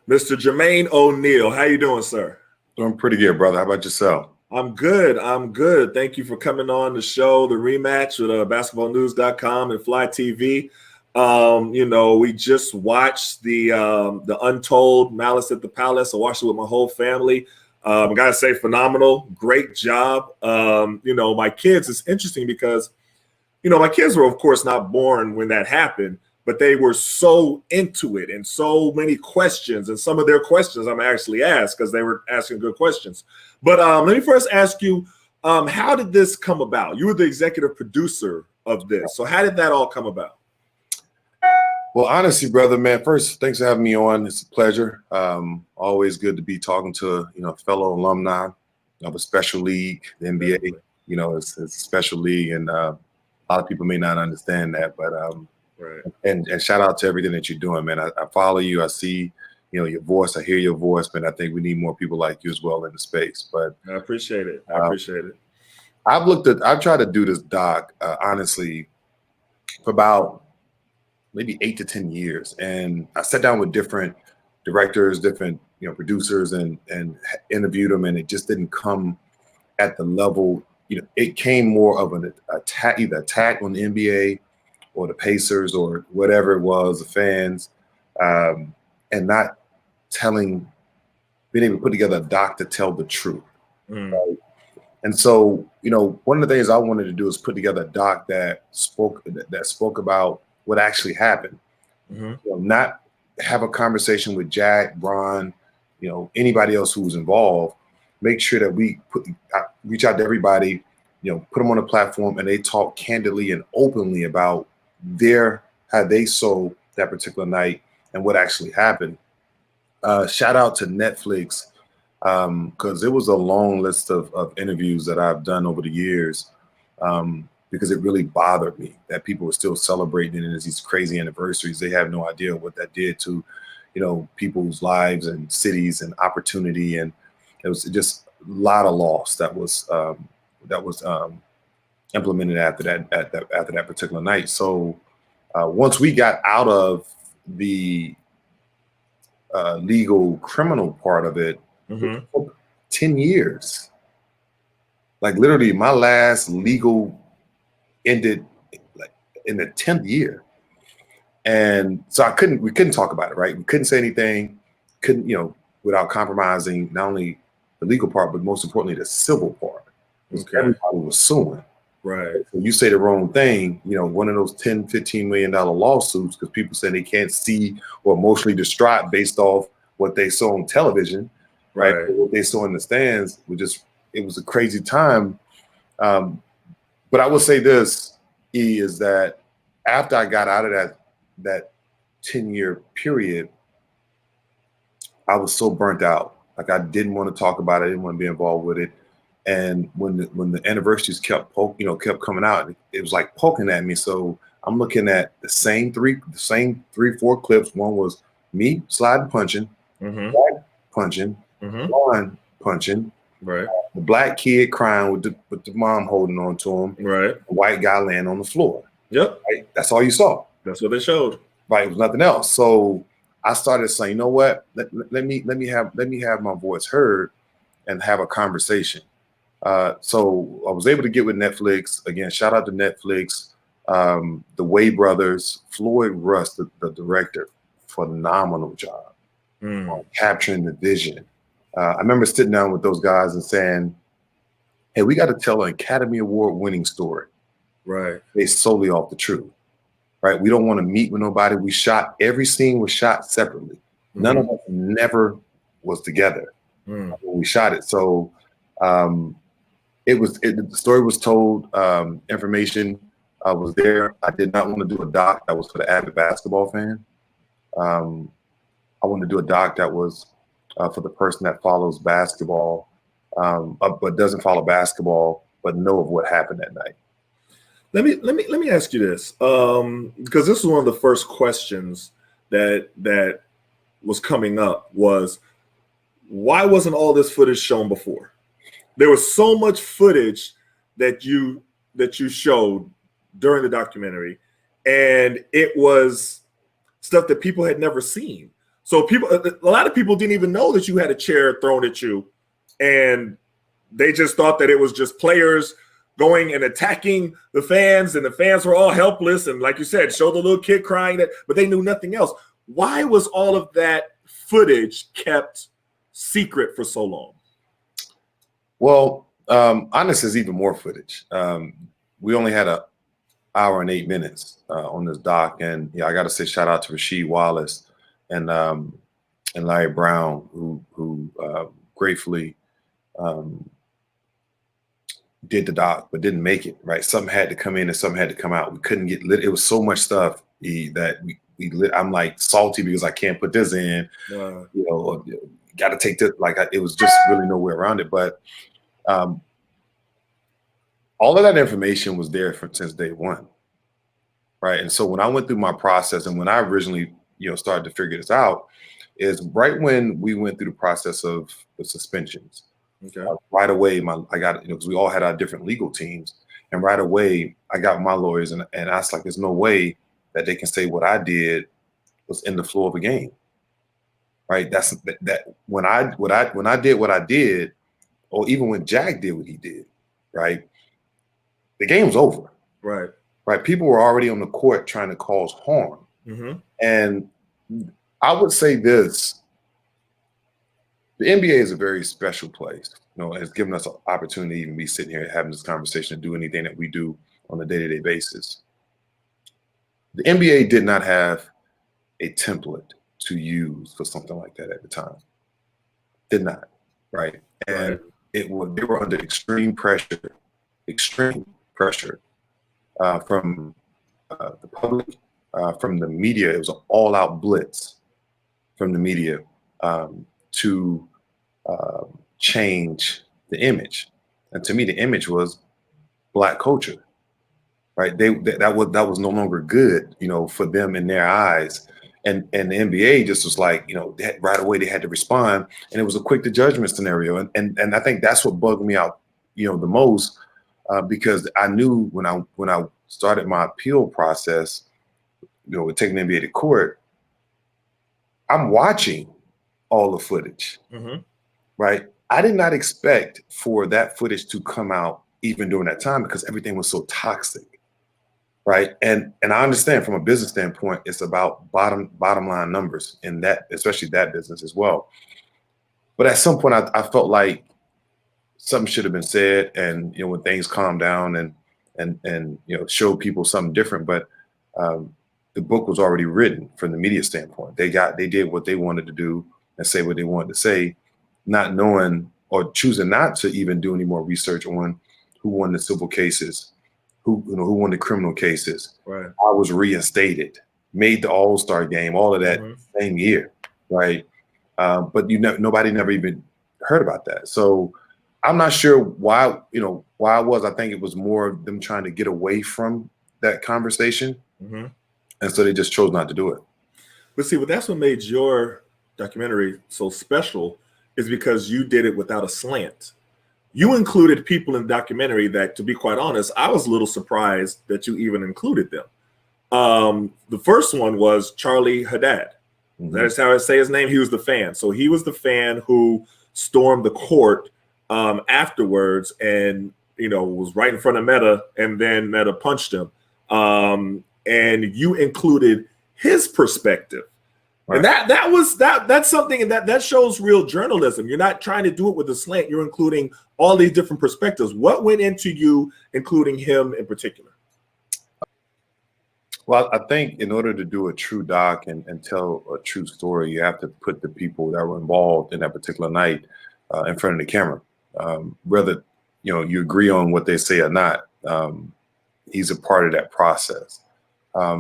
Mr. Jermaine Oneal. How you doing, sir? Doing pretty good, brother. How about yourself? I'm good. I'm good. Thank you for coming on the show, The Rematch, with basketballnews.com and Fly TV. We just watched the Untold Malice at the Palace. I watched it with my whole family. I gotta say, phenomenal, great job. My kids, it's interesting because, my kids were, of course, not born when that happened, but they were so into it and so many questions. And some of their questions I'm actually asked because they were asking good questions. But let me first ask you, how did this come about? You were the executive producer of this. So how did that all come about? Well, honestly, brother, man, first, thanks for having me on. It's a pleasure. Always good to be talking to, fellow alumni of a special league, the NBA. It's a special league, and a lot of people may not understand that, but right. And shout out to everything that you're doing, man. I follow you. I see, your voice. I hear your voice, man. I think we need more people like you as well in the space. But I appreciate it. I appreciate it. I've tried to do this doc, honestly, for about maybe 8 to 10 years. And I sat down with different directors, different, producers and interviewed them. And it just didn't come at the level, it came more of an attack, either attack on the NBA or the Pacers or whatever it was, the fans, and not being able to put together a doc to tell the truth. Right? And so, one of the things I wanted to do is put together a doc that spoke about what actually happened. Not have a conversation with Jack, Bron, anybody else who was involved. Make sure that we reach out to everybody, put them on a platform and they talk candidly and openly about how they saw that particular night and what actually happened. Shout out to Netflix, because it was a long list of interviews that I've done over the years, because it really bothered me that people were still celebrating it as these crazy anniversaries. They have no idea what that did to, people's lives and cities and opportunity. And it was just a lot of loss that was implemented after that particular night. So once we got out of the legal criminal part of it, it took 10 years. Like literally my last legal ended like in the 10th year. And so we couldn't talk about it, right? We couldn't say anything, without compromising not only the legal part, but most importantly, the civil part. Okay. Everybody was suing. Right. So you say the wrong thing, one of those $10, $15 million lawsuits, because people say they can't see or emotionally distraught based off what they saw on television, right? What they saw in the stands it was a crazy time. But I will say this, is that after I got out of that 10-year period, I was so burnt out. Like I didn't want to talk about it. I didn't want to be involved with it. And when the anniversaries kept coming out, it was like poking at me. So I'm looking at the same three, four clips. One was me sliding, punching, Jack punching, Ron punching, right? The black kid crying with the mom holding on to him, right? The white guy laying on the floor. Yep, right? That's all you saw. That's what they showed. Right, it was nothing else. So I started saying, you know what? Let me have my voice heard and have a conversation. So I was able to get with Netflix. Again, shout out to Netflix, the Way brothers, Floyd Russ, the director, phenomenal job on capturing the vision. I remember sitting down with those guys and saying, hey, we got to tell an Academy Award winning story. Right. Based solely off the truth. Right. We don't want to meet with nobody. Every scene was shot separately. None of us never was together when we shot it. So the story was told, information was there. I did not want to do a doc that was for the avid basketball fan. I wanted to do a doc that was for the person that follows basketball, but doesn't follow basketball, but know of what happened that night. Let me ask you this, because this is one of the first questions that was coming up was, why wasn't all this footage shown before? There was so much footage that you showed during the documentary, and it was stuff that people had never seen. So a lot of people didn't even know that you had a chair thrown at you, and they just thought that it was just players going and attacking the fans, and the fans were all helpless. And like you said, show the little kid crying, but they knew nothing else. Why was all of that footage kept secret for so long? Well, honestly, there's even more footage. We only had an hour and 8 minutes on this doc, and I got to say shout out to Rasheed Wallace and Larry Brown, who gratefully did the doc but didn't make it. Right, something had to come in and something had to come out. We couldn't get lit. It was so much stuff that we lit. I'm like salty because I can't put this in. Got to take this. It was just really no way around it. But all of that information was there since day one, right? And so when I went through my process, and when I originally, started to figure this out, is right when we went through the process of the suspensions. Okay. Right away, I got because we all had our different legal teams, and right away I got my lawyers, and I was like, there's no way that they can say what I did was in the flow of a game, right? That's that when I did what I did, or even when Jack did what he did, right? The game was over. Right. Right. People were already on the court trying to cause harm. Mm-hmm. And I would say this, the NBA is a very special place. It's given us an opportunity to even be sitting here having this conversation and do anything that we do on a day-to-day basis. The NBA did not have a template to use for something like that at the time. Did not. Right. And they were under extreme pressure from the public, from the media. It was an all-out blitz from the media to change the image. And to me, the image was Black culture, right? That was no longer good, for them in their eyes. And the NBA just was like, right away they had to respond, and it was a quick to judgment scenario. And I think that's what bugged me out, the most. Because I knew when I started my appeal process, with taking the NBA to court, I'm watching all the footage, right? I did not expect for that footage to come out even during that time because everything was so toxic, right? And I understand from a business standpoint, it's about bottom line numbers in that, especially that business as well. But at some point, I felt like something should have been said, and when things calm down and show people something different. But the book was already written from the media standpoint. They did what they wanted to do and say what they wanted to say, not knowing or choosing not to even do any more research on who won the civil cases, who won the criminal cases. Right. I was reinstated, made the All-Star game, all of that same year, right? But nobody never even heard about that. So I'm not sure why it was. I think it was more of them trying to get away from that conversation. And so they just chose not to do it. But see, that's what made your documentary so special, is because you did it without a slant. You included people in the documentary that, to be quite honest, I was a little surprised that you even included them. The first one was Charlie Haddad. That is how I say his name. He was the fan. So he was the fan who stormed the court afterwards, and was right in front of Meta, and then Meta punched him. And you included his perspective. Right. And that's something that shows real journalism. You're not trying to do it with a slant. You're including all these different perspectives. What went into you including him in particular? Well, I think in order to do a true doc and tell a true story, you have to put the people that were involved in that particular night in front of the camera. Whether you agree on what they say or not, he's a part of that process.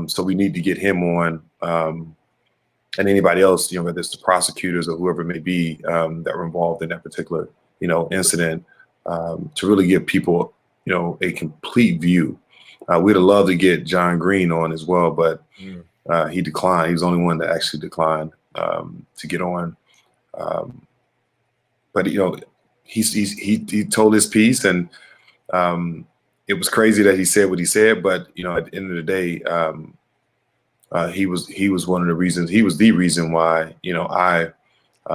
So we need to get him on, and anybody else, whether it's the prosecutors or whoever it may be that were involved in that particular incident, to really give people a complete view. We'd have loved to get John Green on as well, but he declined. He was the only one that actually declined to get on. But he told his piece, and it was crazy that he said what he said. But at the end of the day, He was one of the reasons. He was the reason why I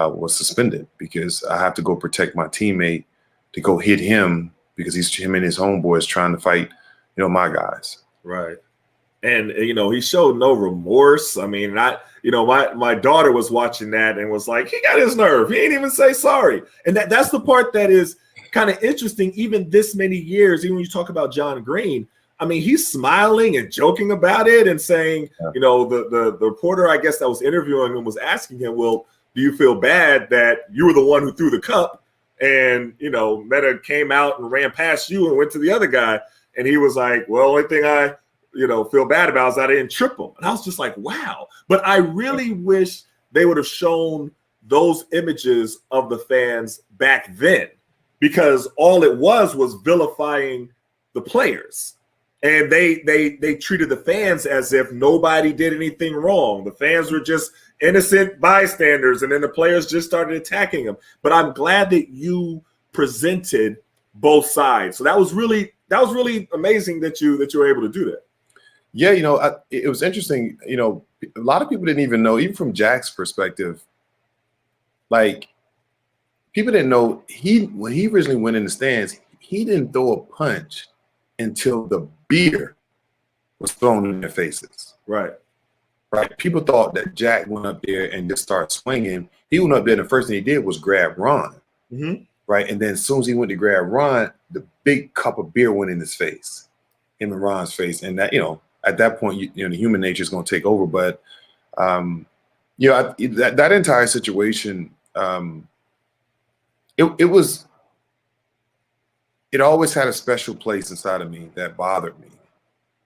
was suspended, because I have to go protect my teammate to go hit him because him and his homeboys trying to fight my guys. Right. And he showed no remorse. I mean, my daughter was watching that and was like, he got his nerve. He ain't even say sorry. And that's the part that is kind of interesting. Even this many years, even when you talk about John Green, I mean, he's smiling and joking about it and saying, the reporter, I guess, that was interviewing him was asking him, well, do you feel bad that you were the one who threw the cup and, Meta came out and ran past you and went to the other guy? And he was like, well, only thing I feel bad about is I didn't trip him. And I was just like, wow. But I really wish they would have shown those images of the fans back then, because all it was vilifying the players. And they treated the fans as if nobody did anything wrong. The fans were just innocent bystanders, and then the players just started attacking them. But I'm glad that you presented both sides. So that was really amazing that you were able to do that. Yeah, it was interesting. A lot of people didn't even know, even from Jack's perspective, like, people didn't know when he originally went in the stands, he didn't throw a punch until the beer was thrown in their faces. Right. People thought that Jack went up there and just started swinging. He went up there, and the first thing he did was grab Ron. Mm-hmm. Right. And then as soon as he went to grab Ron, the big cup of beer went in his face, him and Ron's face. And that, at that point, the human nature is going to take over. But, that entire situation, it always had a special place inside of me that bothered me.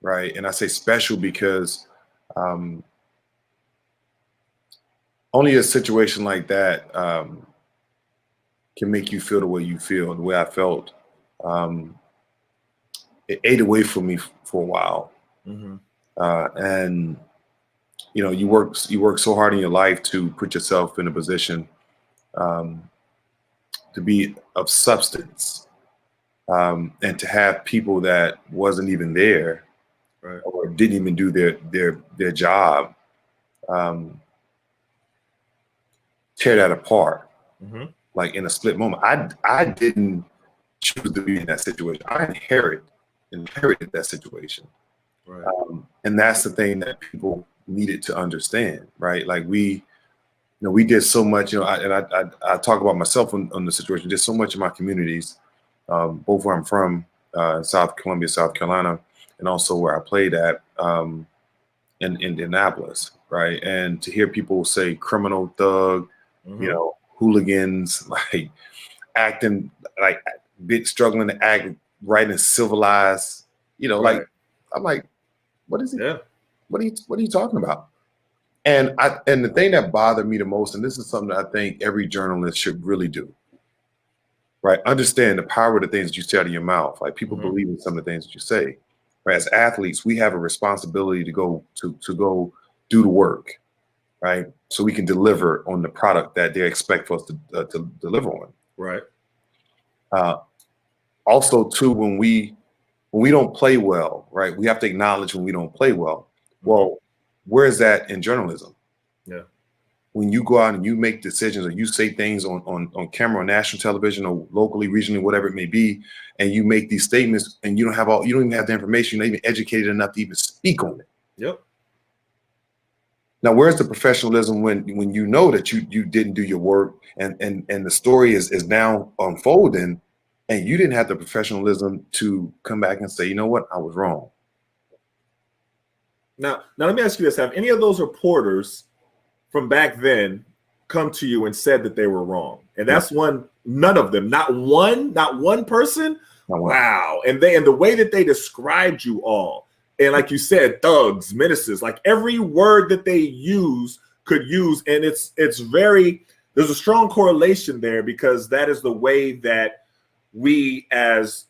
Right. And I say special because only a situation like that can make you feel the way you feel. And the way I felt, it ate away from me for a while. Mm-hmm. And you work so hard in your life to put yourself in a position to be of substance, and to have people that wasn't even there, right, or didn't even do their job, tear that apart. Mm-hmm. Like in a split moment. I didn't choose to be in that situation. I inherited that situation. Right. And that's the thing that people needed to understand, right? Like we did so much, I talk about myself on the situation, did so much in my communities, both where I'm from, South Carolina, and also where I played at in Indianapolis, right? And to hear people say criminal, thug, mm-hmm. Hooligans, like acting like struggling to act right and civilized, right. Like I'm like, what is he? Yeah. What are you talking about? And the thing that bothered me the most, and this is something that I think every journalist should really do, right? Understand the power of the things that you say out of your mouth. Like people mm-hmm. believe in some of the things that you say. Right? As athletes, we have a responsibility to go do the work. Right, so we can deliver on the product that they expect for us to deliver on. Right. Also, too, when we don't play well, right, we have to acknowledge when we don't play well. Well, where is that in journalism? Yeah. When you go out and you make decisions or you say things on camera, on national television, or locally, regionally, whatever it may be, and you make these statements, and you don't even have the information, you're not even educated enough to even speak on it. Yep. Now, where's the professionalism when you know that you didn't do your work and the story is now unfolding, and you didn't have the professionalism to come back and say, you know what, I was wrong. Now let me ask you this: have any of those reporters from back then come to you and said that they were wrong? And that's none of them, not one person. Wow. And the way that they described you all. And like you said, thugs, menaces, like every word that they could use. And there's a strong correlation there, because that is the way that we as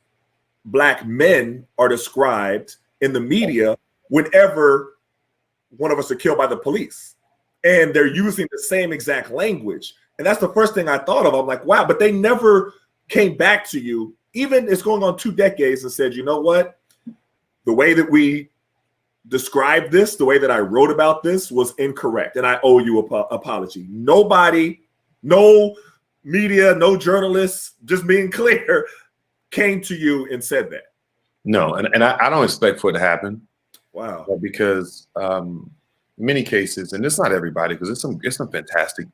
Black men are described in the media whenever one of us are killed by the police. And they're using the same exact language. And that's the first thing I thought of. I'm like, wow, but they never came back to you, even it's going on 2 decades, and said, you know what? The way that we described this, the way that I wrote about this was incorrect, and I owe you an apology. Nobody, no media, no journalists, just being clear, came to you and said that. No, and I don't expect for it to happen. Wow. Because many cases, and it's not everybody, because it's some fantastic,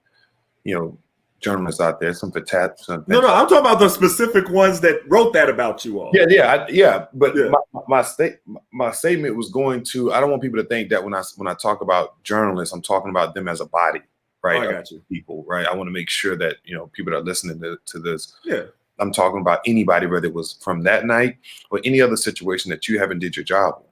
journalists out there. Some fantastic. No, I'm talking about the specific ones that wrote that about you all. Yeah. But Yeah. my statement was going to. I don't want people to think that when I talk about journalists, I'm talking about them as a body, right? Oh, I got you. People, right? I want to make sure that people that are listening to this. Yeah. I'm talking about anybody, whether it was from that night or any other situation that you haven't did your job on,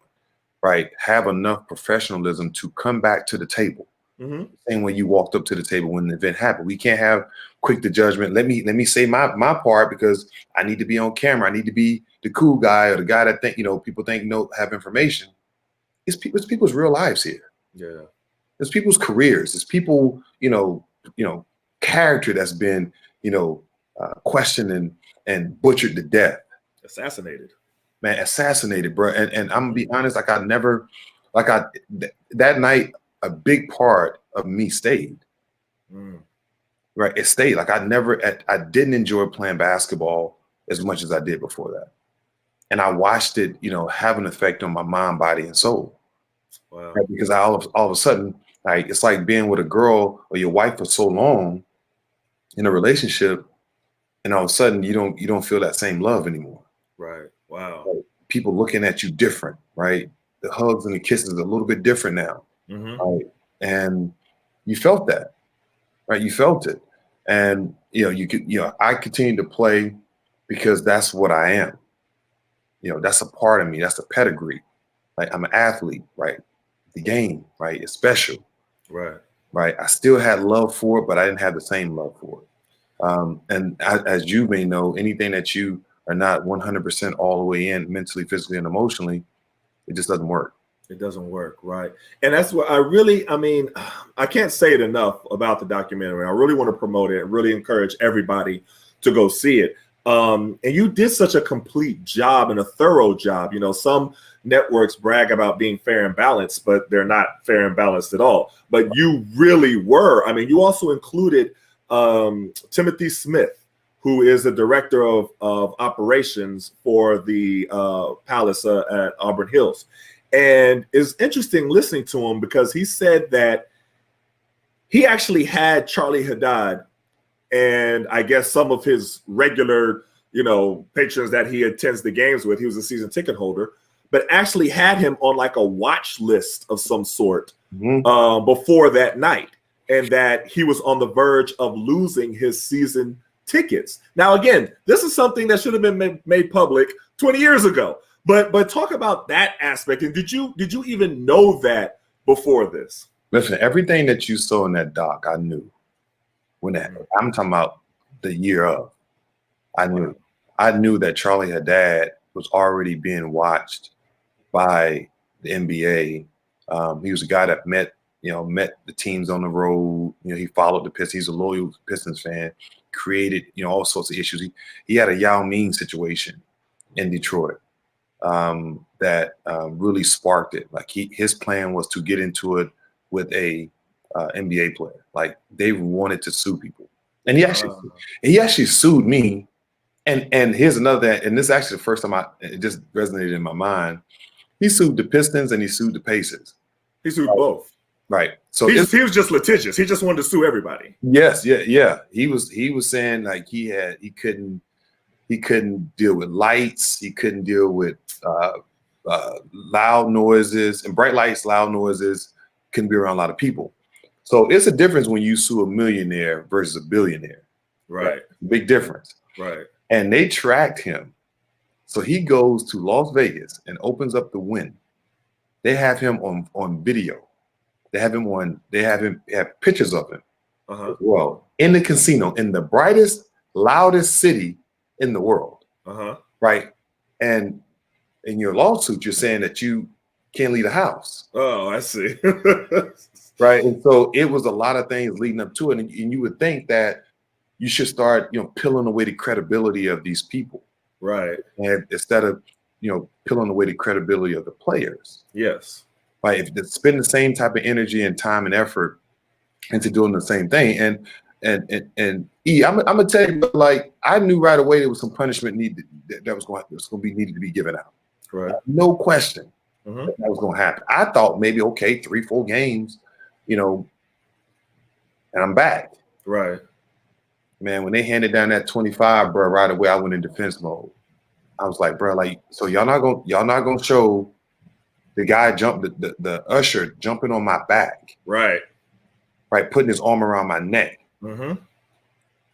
right? Have enough professionalism to come back to the table. Mm-hmm. Same way you walked up to the table when the event happened. We can't have quick to judgment. Let me say my part because I need to be on camera. I need to be the cool guy or the guy that people think have information. It's people's real lives here. Yeah. It's people's careers. It's people character that's been questioned and butchered to death. Assassinated. Man, assassinated, bro. And I'm gonna be honest, that night, a big part of me stayed. Right, it stayed. I didn't enjoy playing basketball as much as I did before that, and I watched it, have an effect on my mind, body, and soul. Wow. Right? Because all of a sudden, like it's like being with a girl or your wife for so long in a relationship, and all of a sudden you don't feel that same love anymore. Right. Wow. Right? People looking at you different, right? The hugs and the kisses are a little bit different now. Mm-hmm. Right? And you felt that, right? You felt it. And, I continue to play because that's what I am. That's a part of me. That's a pedigree. Like I'm an athlete, right? The game, right? It's special. Right. Right. I still had love for it, but I didn't have the same love for it. As you may know, anything that you are not 100% all the way in mentally, physically, and emotionally, it just doesn't work. It doesn't work, right? And that's what I can't say it enough about the documentary. I really want to promote it and really encourage everybody to go see it. And you did such a complete job and a thorough job. Some networks brag about being fair and balanced, but they're not fair and balanced at all. But you really were. I mean, you also included Timothy Smith, who is the director of operations for the Palace at Auburn Hills. And it's interesting listening to him because he said that he actually had Charlie Haddad and I guess some of his regular, patrons that he attends the games with. He was a season ticket holder, but actually had him on like a watch list of some sort before that night, and that he was on the verge of losing his season tickets. Now, again, this is something that should have been made public 20 years ago. But talk about that aspect. And did you even know that before this? Listen, everything that you saw in that doc, I knew. I'm talking about the year of. I knew that Charlie Haddad was already being watched by the NBA. He was a guy that met the teams on the road. He followed the Pistons. He's a loyal Pistons fan. Created all sorts of issues. He had a Yao Ming situation in Detroit. That really sparked it. Like his plan was to get into it with a NBA player. Like they wanted to sue people, and he actually sued me. And here's another, and this is actually the first time it just resonated in my mind. He sued the Pistons and he sued the Pacers. He sued both. Right. So he was just litigious. He just wanted to sue everybody. Yes. Yeah. He was saying like he couldn't deal with lights. He couldn't deal with loud noises and bright lights, loud noises. Couldn't be around a lot of people. So it's a difference when you sue a millionaire versus a billionaire. Right. Big difference. Right. And they tracked him. So he goes to Las Vegas and opens up the Wynn. They have him on video. They have pictures of him as well in the casino in the brightest, loudest city in the world. Right. And in your lawsuit, you're saying that you can't leave the house. Oh, I see. Right. And so it was a lot of things leading up to it. And you would think that you should start, peeling away the credibility of these people. Right. And instead of, peeling away the credibility of the players. Yes. Like if they spend the same type of energy and time and effort into doing the same thing. And I'm gonna tell you, like I knew right away there was some punishment needed that was going to be needed to be given out. Right. No question Mm-hmm. that was going to happen. I thought maybe okay, 3-4 games, you know, and I'm back. Right. Man, when they handed down that 25, bro, right away I went in defense mode. I was like, bro, like, so y'all not gonna show the guy the usher jumping on my back, Right. putting his arm around my neck. Mm-hmm.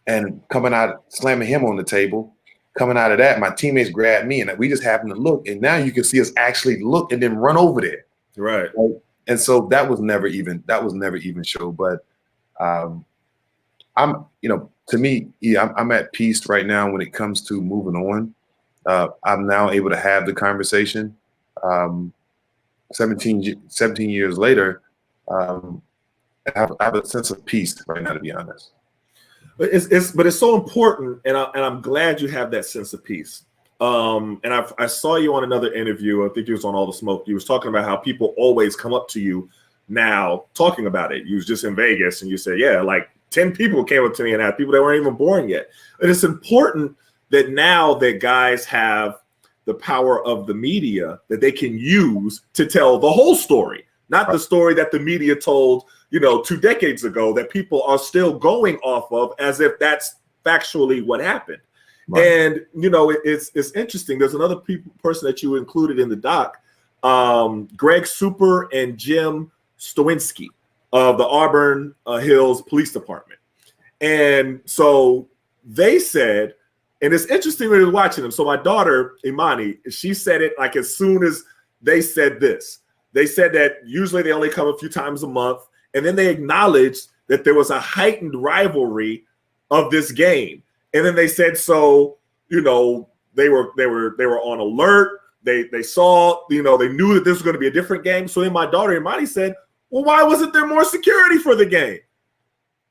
And coming out, slamming him on the table. Coming out of that, my teammates grabbed me, and we just happened to look. And now you can see us actually look and then run over there. Right. And so that was never even show. But I'm, to me, I'm at peace right now when it comes to moving on. I'm now able to have the conversation. 17 years later, I have a sense of peace right now, to be honest. But it's so important, and I'm glad you have that sense of peace. And I saw you on another interview. I think it was on All the Smoke. You was talking about how people always come up to you now talking about it. You was just in Vegas, and you said, yeah, like 10 people came up to me, and had people that weren't even born yet. And it's important that now that guys have the power of the media that they can use to tell the whole story, not the story that the media told 2 decades ago that people are still going off of as if that's factually what happened. Right. And, it's interesting. There's another person that you included in the doc, Greg Super and Jim Stowinski of the Auburn Hills Police Department. And so they said, and it's interesting when you're watching them. So my daughter, Imani, she said it like as soon as they said this. They said that usually they only come a few times a month. And then they acknowledged that there was a heightened rivalry of this game. And then they said, so, they were on alert. They saw, they knew that this was going to be a different game. So then my daughter Imani said, well, why wasn't there more security for the game?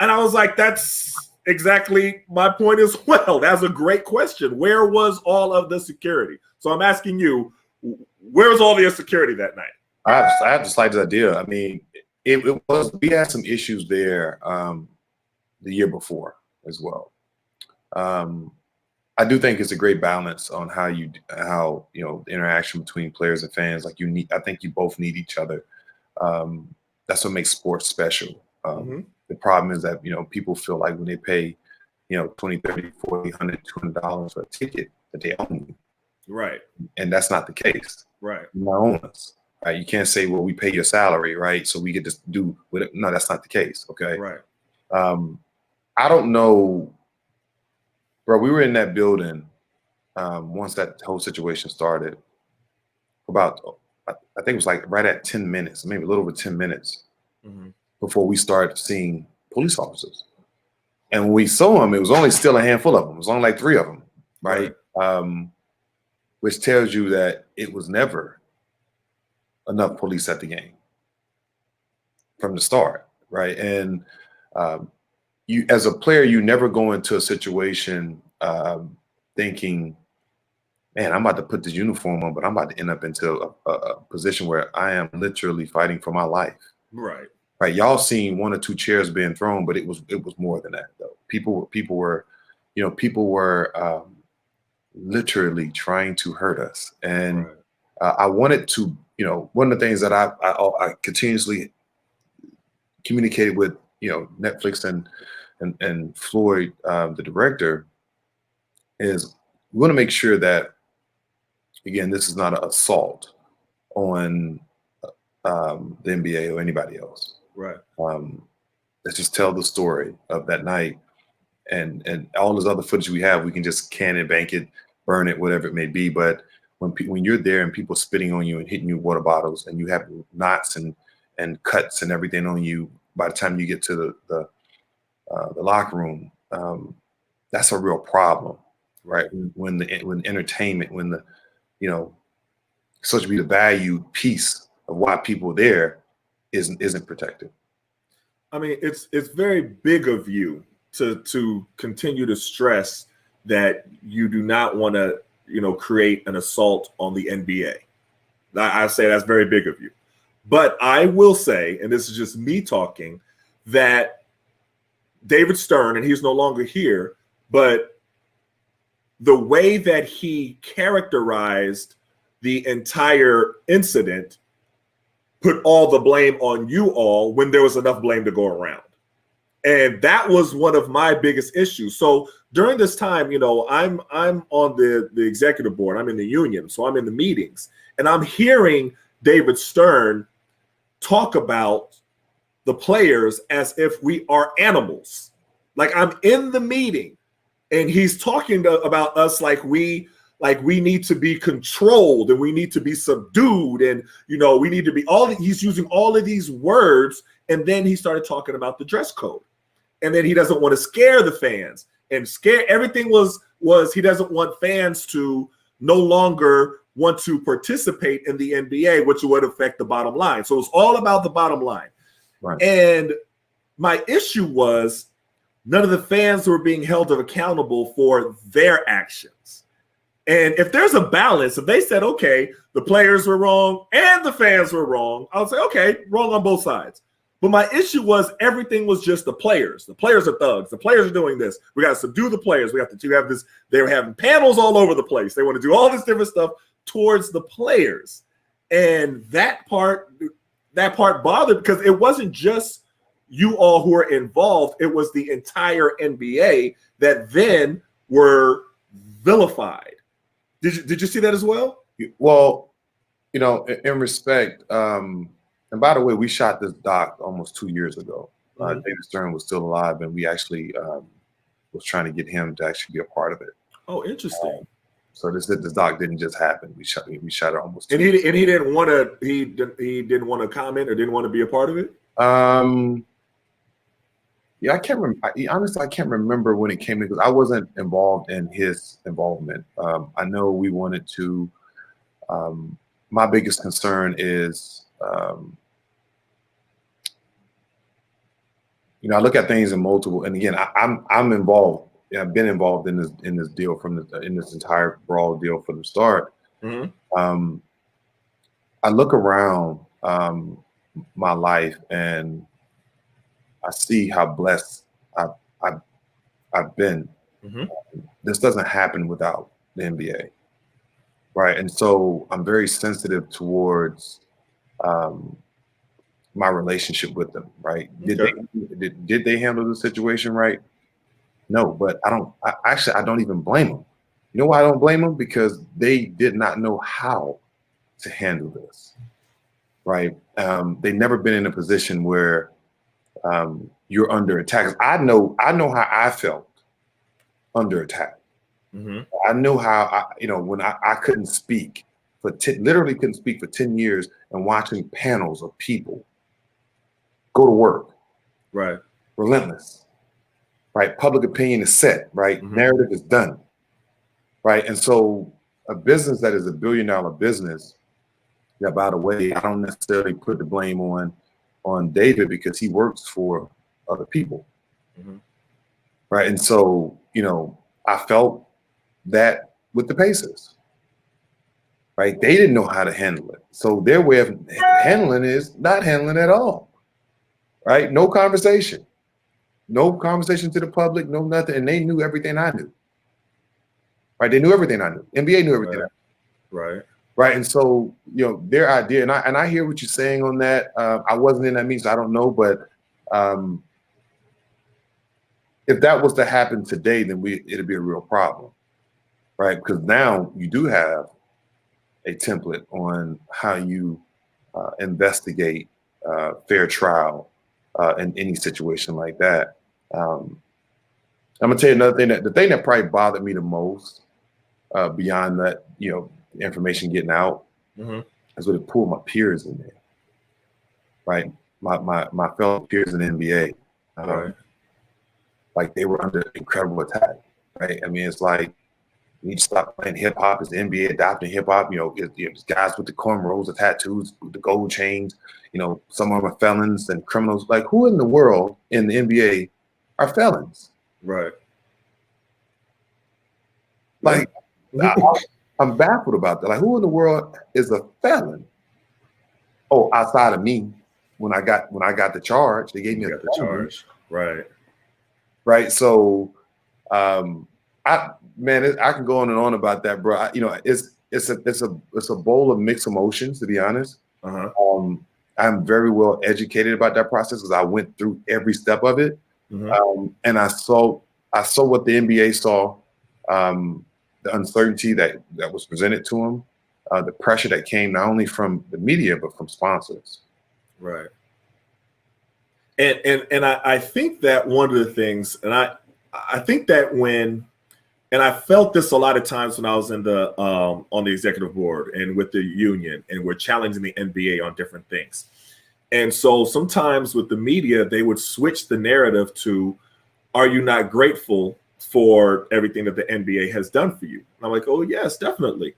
And I was like, that's exactly my point as well. That's a great question. Where was all of the security? So I'm asking you, where was all the security that night? I have the slightest idea. I mean, we had some issues there the year before as well. I do think it's a great balance on how the interaction between players and fans. Like I think you both need each other. That's what makes sports special. The problem is that people feel like when they pay $20, $30, $40, $100, $200 for a ticket that they own you. Right. And that's not the case. Right. You don't own us. Right. You can't say, well, we pay your salary, right? So we get to do with it. No, that's not the case. Okay. Right. I don't know, bro. We were in that building once that whole situation started. About, I think it was like right at 10 minutes, maybe a little over 10 minutes before we started seeing police officers. And when we saw them, it was only still a handful of them. It was only like 3 of them, right? Which tells you that it was never enough police at the game from the start, right? And you, as a player, you never go into a situation thinking, man, I'm about to put this uniform on, but I'm about to end up into a position where I am literally fighting for my life. Right. Right. Y'all seen 1 or 2 chairs being thrown, but it was more than that though. People were literally trying to hurt us. And I wanted to, one of the things that I continuously communicated with, Netflix and Floyd, the director, is we want to make sure that, again, this is not an assault on the NBA or anybody else. Right. Let's just tell the story of that night, and all this other footage we have, we can just can it, bank it, burn it, whatever it may be. But when you're there and people spitting on you and hitting you with water bottles, and you have knots and cuts and everything on you, by the time you get to the locker room, that's a real problem, right? When entertainment, when the supposed to be the valued piece of why people are there isn't protected. I mean, it's very big of you to continue to stress that you do not want to create an assault on the NBA. I say that's very big of you. But I will say, and this is just me talking, that David Stern, and he's no longer here, but the way that he characterized the entire incident put all the blame on you all when there was enough blame to go around. And that was one of my biggest issues. So during this time, you know, I'm on the executive board, I'm in the union, so I'm in the meetings, and I'm hearing David Stern talk about the players as if we are animals. Like, I'm in the meeting and he's talking about us like we need to be controlled and we need to be subdued, and you know, we need to be he's using all of these words. And then he started talking about the dress code, and then he doesn't want to scare the fans, and everything was he doesn't want fans to no longer want to participate in the NBA, which would affect the bottom line. So it's all about the bottom line. Right. And my issue was none of the fans were being held accountable for their actions. And if there's a balance, if they said, okay, the players were wrong and the fans were wrong, I would say, okay, wrong on both sides. But my issue was everything was just the players. The players are thugs. The players are doing this. We got to subdue the players. We have to have this. They were having panels all over the place. They want to do all this different stuff towards the players. And that part bothered, because it wasn't just you all who were involved. It was the entire NBA that then were vilified. Did you see that as well? Well, you know, in respect, and by the way, we shot this doc almost 2 years ago. David Stern was still alive, and we actually was trying to get him to actually be a part of it. Oh, interesting. So this doc didn't just happen. We shot it almost. And he didn't want to. He didn't want to comment or didn't want to be a part of it. Yeah, I can't remember. Honestly, I can't remember when it came in, because I wasn't involved in his involvement. I know we wanted to. My biggest concern is, you know, I look at things in multiple. And again, I'm involved. I've been involved in this deal in this entire brawl deal from the start. Mm-hmm. I look around my life and I see how blessed I've been. Mm-hmm. This doesn't happen without the NBA, right? And so I'm very sensitive towards my relationship with them, right? Okay. Did they handle the situation right? No, but I don't even blame them. You know why I don't blame them? Because they did not know how to handle this, right? They've never been in a position where you're under attack. I know how I felt under attack. Mm-hmm. I know how when I couldn't speak literally couldn't speak for 10 years, and watching panels of people go to work, Right, relentless, right? Public opinion is set, right? Mm-hmm. Narrative is done, right? And so a business that is $1 billion business, that, by the way, I don't necessarily put the blame on David, because he works for other people, Mm-hmm. right? And so, I felt that with the Pacers, right? They didn't know how to handle it. So their way of handling is not handling at all, right? No conversation to the public, no nothing. And they knew everything I knew, right? They knew everything I knew. NBA knew everything. Right. Right. And so, their idea, and I hear what you're saying on that. I wasn't in that meeting, so I don't know. But if that was to happen today, then it'd be a real problem, right? Because now you do have a template on how you investigate fair trial in any situation like that. I'm gonna tell you another thing, the thing that probably bothered me the most, beyond that, information getting out, Mm-hmm. is when it pulled my peers in there, right? My fellow peers in the NBA, Right. like they were under incredible attack, right? I mean, it's like, you need to stop playing hip hop. Is the NBA adopting hip hop? It's guys with the cornrows, the tattoos, the gold chains. Some of them are felons and criminals. Like, who in the world in the NBA are felons? Right. Like, I'm baffled about that. Like, who in the world is a felon? Oh, outside of me, when I got the charge, they gave me You a got the phone, charge. Right. right? So, I man, I can go on and on about that, bro. It's a bowl of mixed emotions, to be honest. Uh-huh. I'm very well educated about that process because I went through every step of it, Mm-hmm. and I saw what the NBA saw, the uncertainty that was presented to them, the pressure that came not only from the media but from sponsors. Right. And I think that one of the things, and I think that and I felt this a lot of times when I was in the on the executive board and with the union, and we're challenging the NBA on different things. And so sometimes with the media, they would switch the narrative to, "Are you not grateful for everything that the NBA has done for you?" And I'm like, "Oh yes, definitely."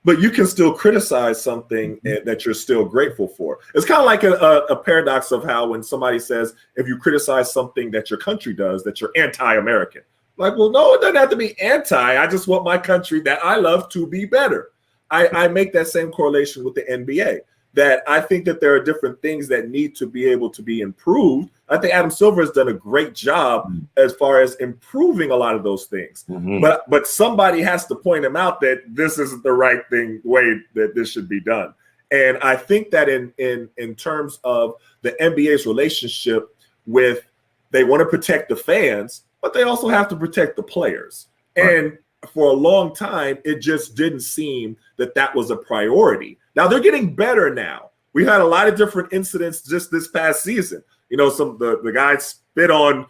But you can still criticize something that you're still grateful for. It's kind of like a paradox of how when somebody says, if you criticize something that your country does, that you're anti-American. Like, well, no, it doesn't have to be anti. I just want my country that I love to be better. I make that same correlation with the NBA, that I think that there are different things that need to be able to be improved. I think Adam Silver has done a great job as far as improving a lot of those things. Mm-hmm. But somebody has to point him out that this isn't the right way that this should be done. And I think that in terms of the NBA's relationship with, they want to protect the fans, but they also have to protect the players. Right. And for a long time, it just didn't seem that that was a priority. Now they're getting better now. We had a lot of different incidents just this past season. You know, the guys spit on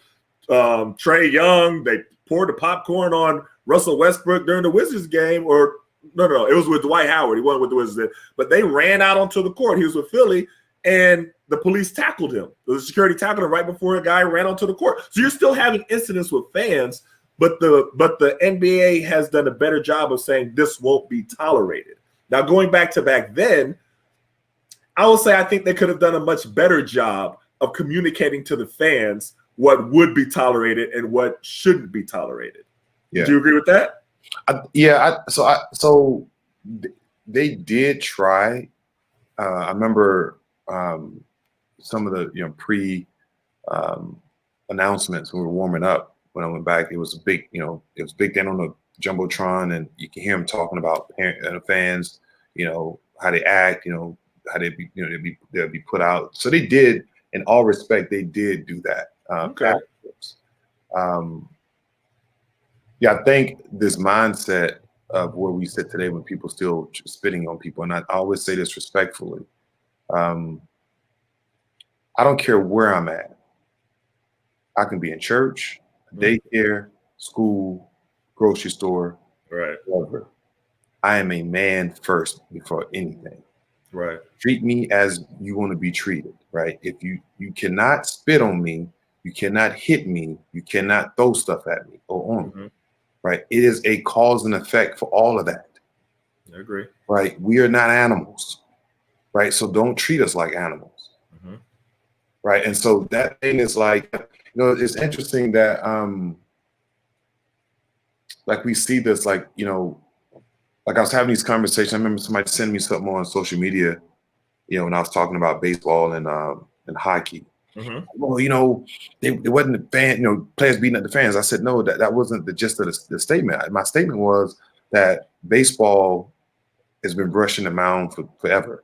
Trey Young. They poured the popcorn on Russell Westbrook during the Wizards game, or no, it was with Dwight Howard. He wasn't with the Wizards, but they ran out onto the court. He was with Philly, and the police tackled him. The security tackled him right before a guy ran onto the court. So you're still having incidents with fans, but the NBA has done a better job of saying this won't be tolerated. Now, going back then, I will say I think they could have done a much better job of communicating to the fans what would be tolerated and what shouldn't be tolerated. Yeah. Do you agree with that? So they did try. I remember some of the pre announcements when we were warming up. When I went back, it was big then on the jumbotron, and you can hear them talking about fans, how they act, how they be, they'll be put out. So they did, in all respect, they did do that. Okay. Yeah, I think this mindset of where we sit today, when people still spitting on people, and I always say this respectfully, I don't care where I'm at. I can be in church, daycare, school, grocery store, right, whatever. I am a man first before anything. Right. Treat me as you want to be treated, right? If you cannot spit on me, you cannot hit me, you cannot throw stuff at me or on me, right? It is a cause and effect for all of that. I agree. Right? We are not animals, right? So don't treat us like animals, right? And so that thing is like, it's interesting that like we see this, like, like I was having these conversations. I remember somebody sending me something on social media, when I was talking about baseball and hockey. Well, it wasn't the fan, players beating up the fans. I said, no, that wasn't the gist of the statement. My statement was that baseball has been brushing the mound for forever.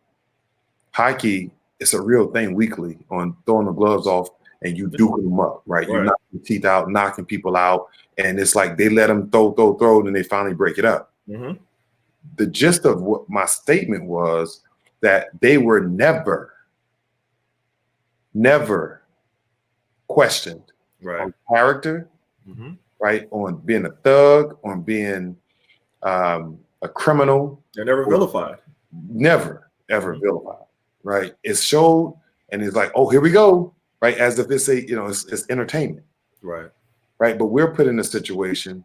Hockey, it's a real thing weekly on throwing the gloves off and you duking them up, right? You knock the teeth out, knocking people out, and it's like they let them throw, and then they finally break it up. The gist of what my statement was that they were never questioned on character, right? On being a thug, on being a criminal. They're never vilified. Never, ever vilified, right? It's showed, and it's like, oh, here we go, right? As if it's it's entertainment, right? But we're put in a situation,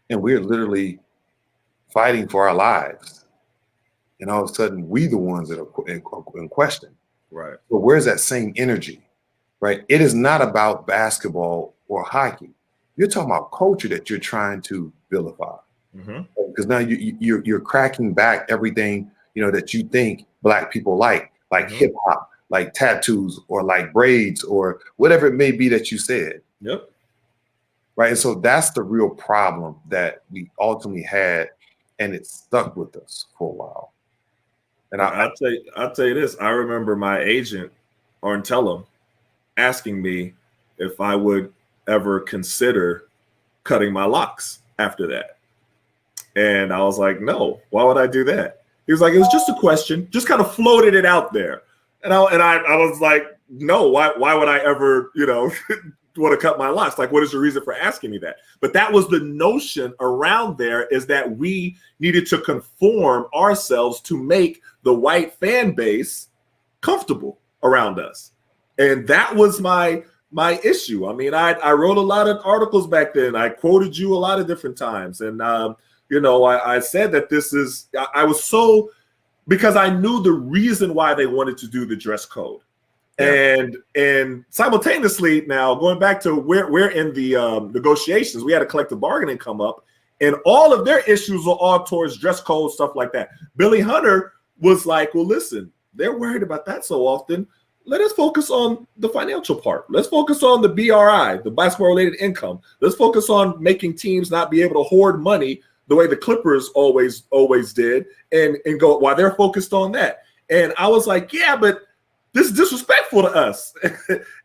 and we're literally fighting for our lives, and all of a sudden, we the ones that are in question, right? But where's that same energy, right? It is not about basketball or hockey. You're talking about culture that you're trying to vilify, because now you're cracking back everything. that you think Black people like hip hop, like tattoos, or like braids, or whatever it may be that you said. Yep. Right. And so that's the real problem that we ultimately had, and it stuck with us for a while. And I'll tell you this. I remember my agent, Orntellum, asking me if I would ever consider cutting my locks after that. And I was like, no, why would I do that? He was like, it was just a question, just kind of floated it out there. And I was like, no, why would I ever, want to cut my locks? Like, what is the reason for asking me that? But that was the notion around there, is that we needed to conform ourselves to make the white fan base comfortable around us. And that was my issue. I mean, I wrote a lot of articles back then. I quoted you a lot of different times. And, I said that I was so, because I knew the reason why they wanted to do the dress code. Yeah. And simultaneously, now going back to we're in the negotiations, we had a collective bargaining come up, and all of their issues were all towards dress code, stuff like that. Billy Hunter was like, well, listen, they're worried about that so often. Let us focus on the financial part. Let's focus on the BRI, the basketball related income. Let's focus on making teams not be able to hoard money the way the Clippers always did, and go while they're focused on that. And I was like, yeah, but this is disrespectful to us.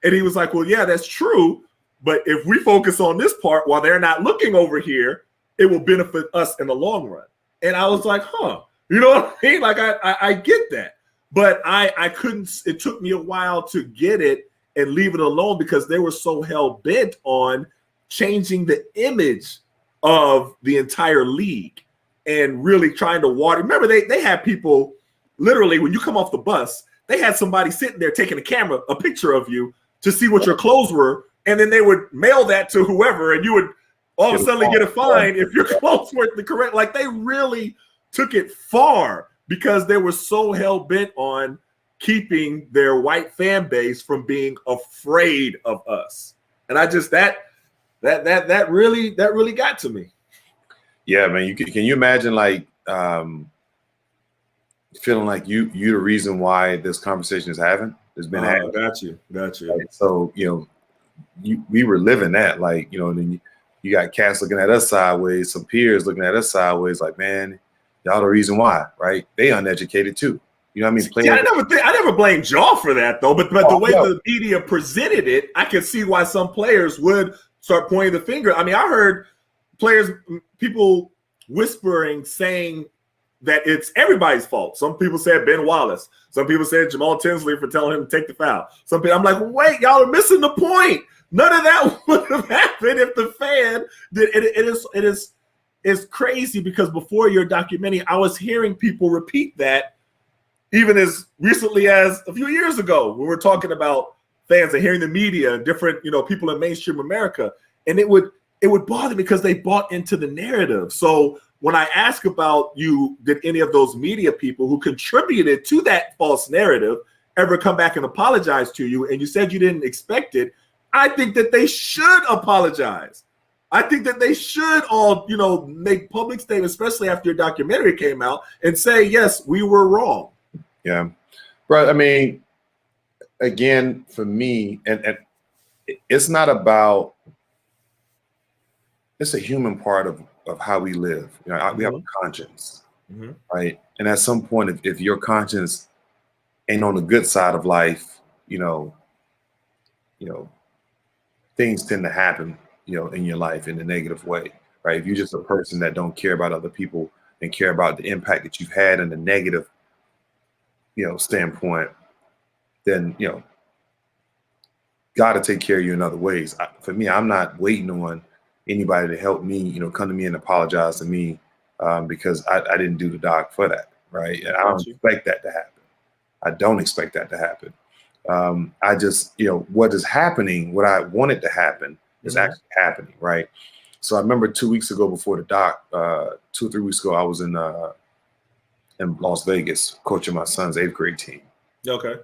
And he was like, well, yeah, that's true. But if we focus on this part while they're not looking over here, it will benefit us in the long run. And I was like, you know what I mean? Like, I get that. But I couldn't, it took me a while to get it and leave it alone, because they were so hell bent on changing the image of the entire league and really trying to water. Remember, they had people literally, when you come off the bus, they had somebody sitting there taking a picture of you to see what your clothes were. And then they would mail that to whoever, and you would all of a sudden get a fine if your clothes weren't the correct. Like, they really took it far, because they were so hell bent on keeping their white fan base from being afraid of us. And I just, that really got to me. Yeah, man. Can you imagine, like, feeling like you the reason why this conversation is been happening? Got you. Right? So, we were living that, like, and then you got cats looking at us sideways, some peers looking at us sideways, like, man, y'all the reason why, right? They uneducated too. You know what I mean? I never blamed y'all for that, though. But the way the media presented it, I could see why some players would start pointing the finger. I mean, I heard people whispering, saying that it's everybody's fault. Some people said Ben Wallace. Some people said Jamal Tinsley for telling him to take the foul. Some people, I'm like, wait, y'all are missing the point. None of that would have happened if the fan did. It's crazy, because before your documentary, I was hearing people repeat that, even as recently as a few years ago, when we were talking about fans and hearing the media, different, people in mainstream America, and it would bother me, because they bought into the narrative. So when I ask about you, did any of those media people who contributed to that false narrative ever come back and apologize to you? And you said you didn't expect it. I think that they should apologize. I think that they should all, make public statements, especially after your documentary came out, and say, yes, we were wrong. Yeah. Bro, I mean, again, for me, and it's not about, it's a human part of how we live. We have a conscience, right? And at some point, if your conscience ain't on the good side of life, things tend to happen, in your life in a negative way, right? If you're just a person that don't care about other people and care about the impact that you've had in the negative, standpoint, then, God to take care of you in other ways. For me, I'm not waiting on anybody to help me, come to me and apologize to me, because I didn't do the doc for that, right? And I don't expect that to happen. I don't expect that to happen. I just, what is happening, what I wanted to happen is actually happening, right? So I remember 2 weeks ago before the doc, 2 or 3 weeks ago, I was in Las Vegas coaching my son's 8th grade team. Okay.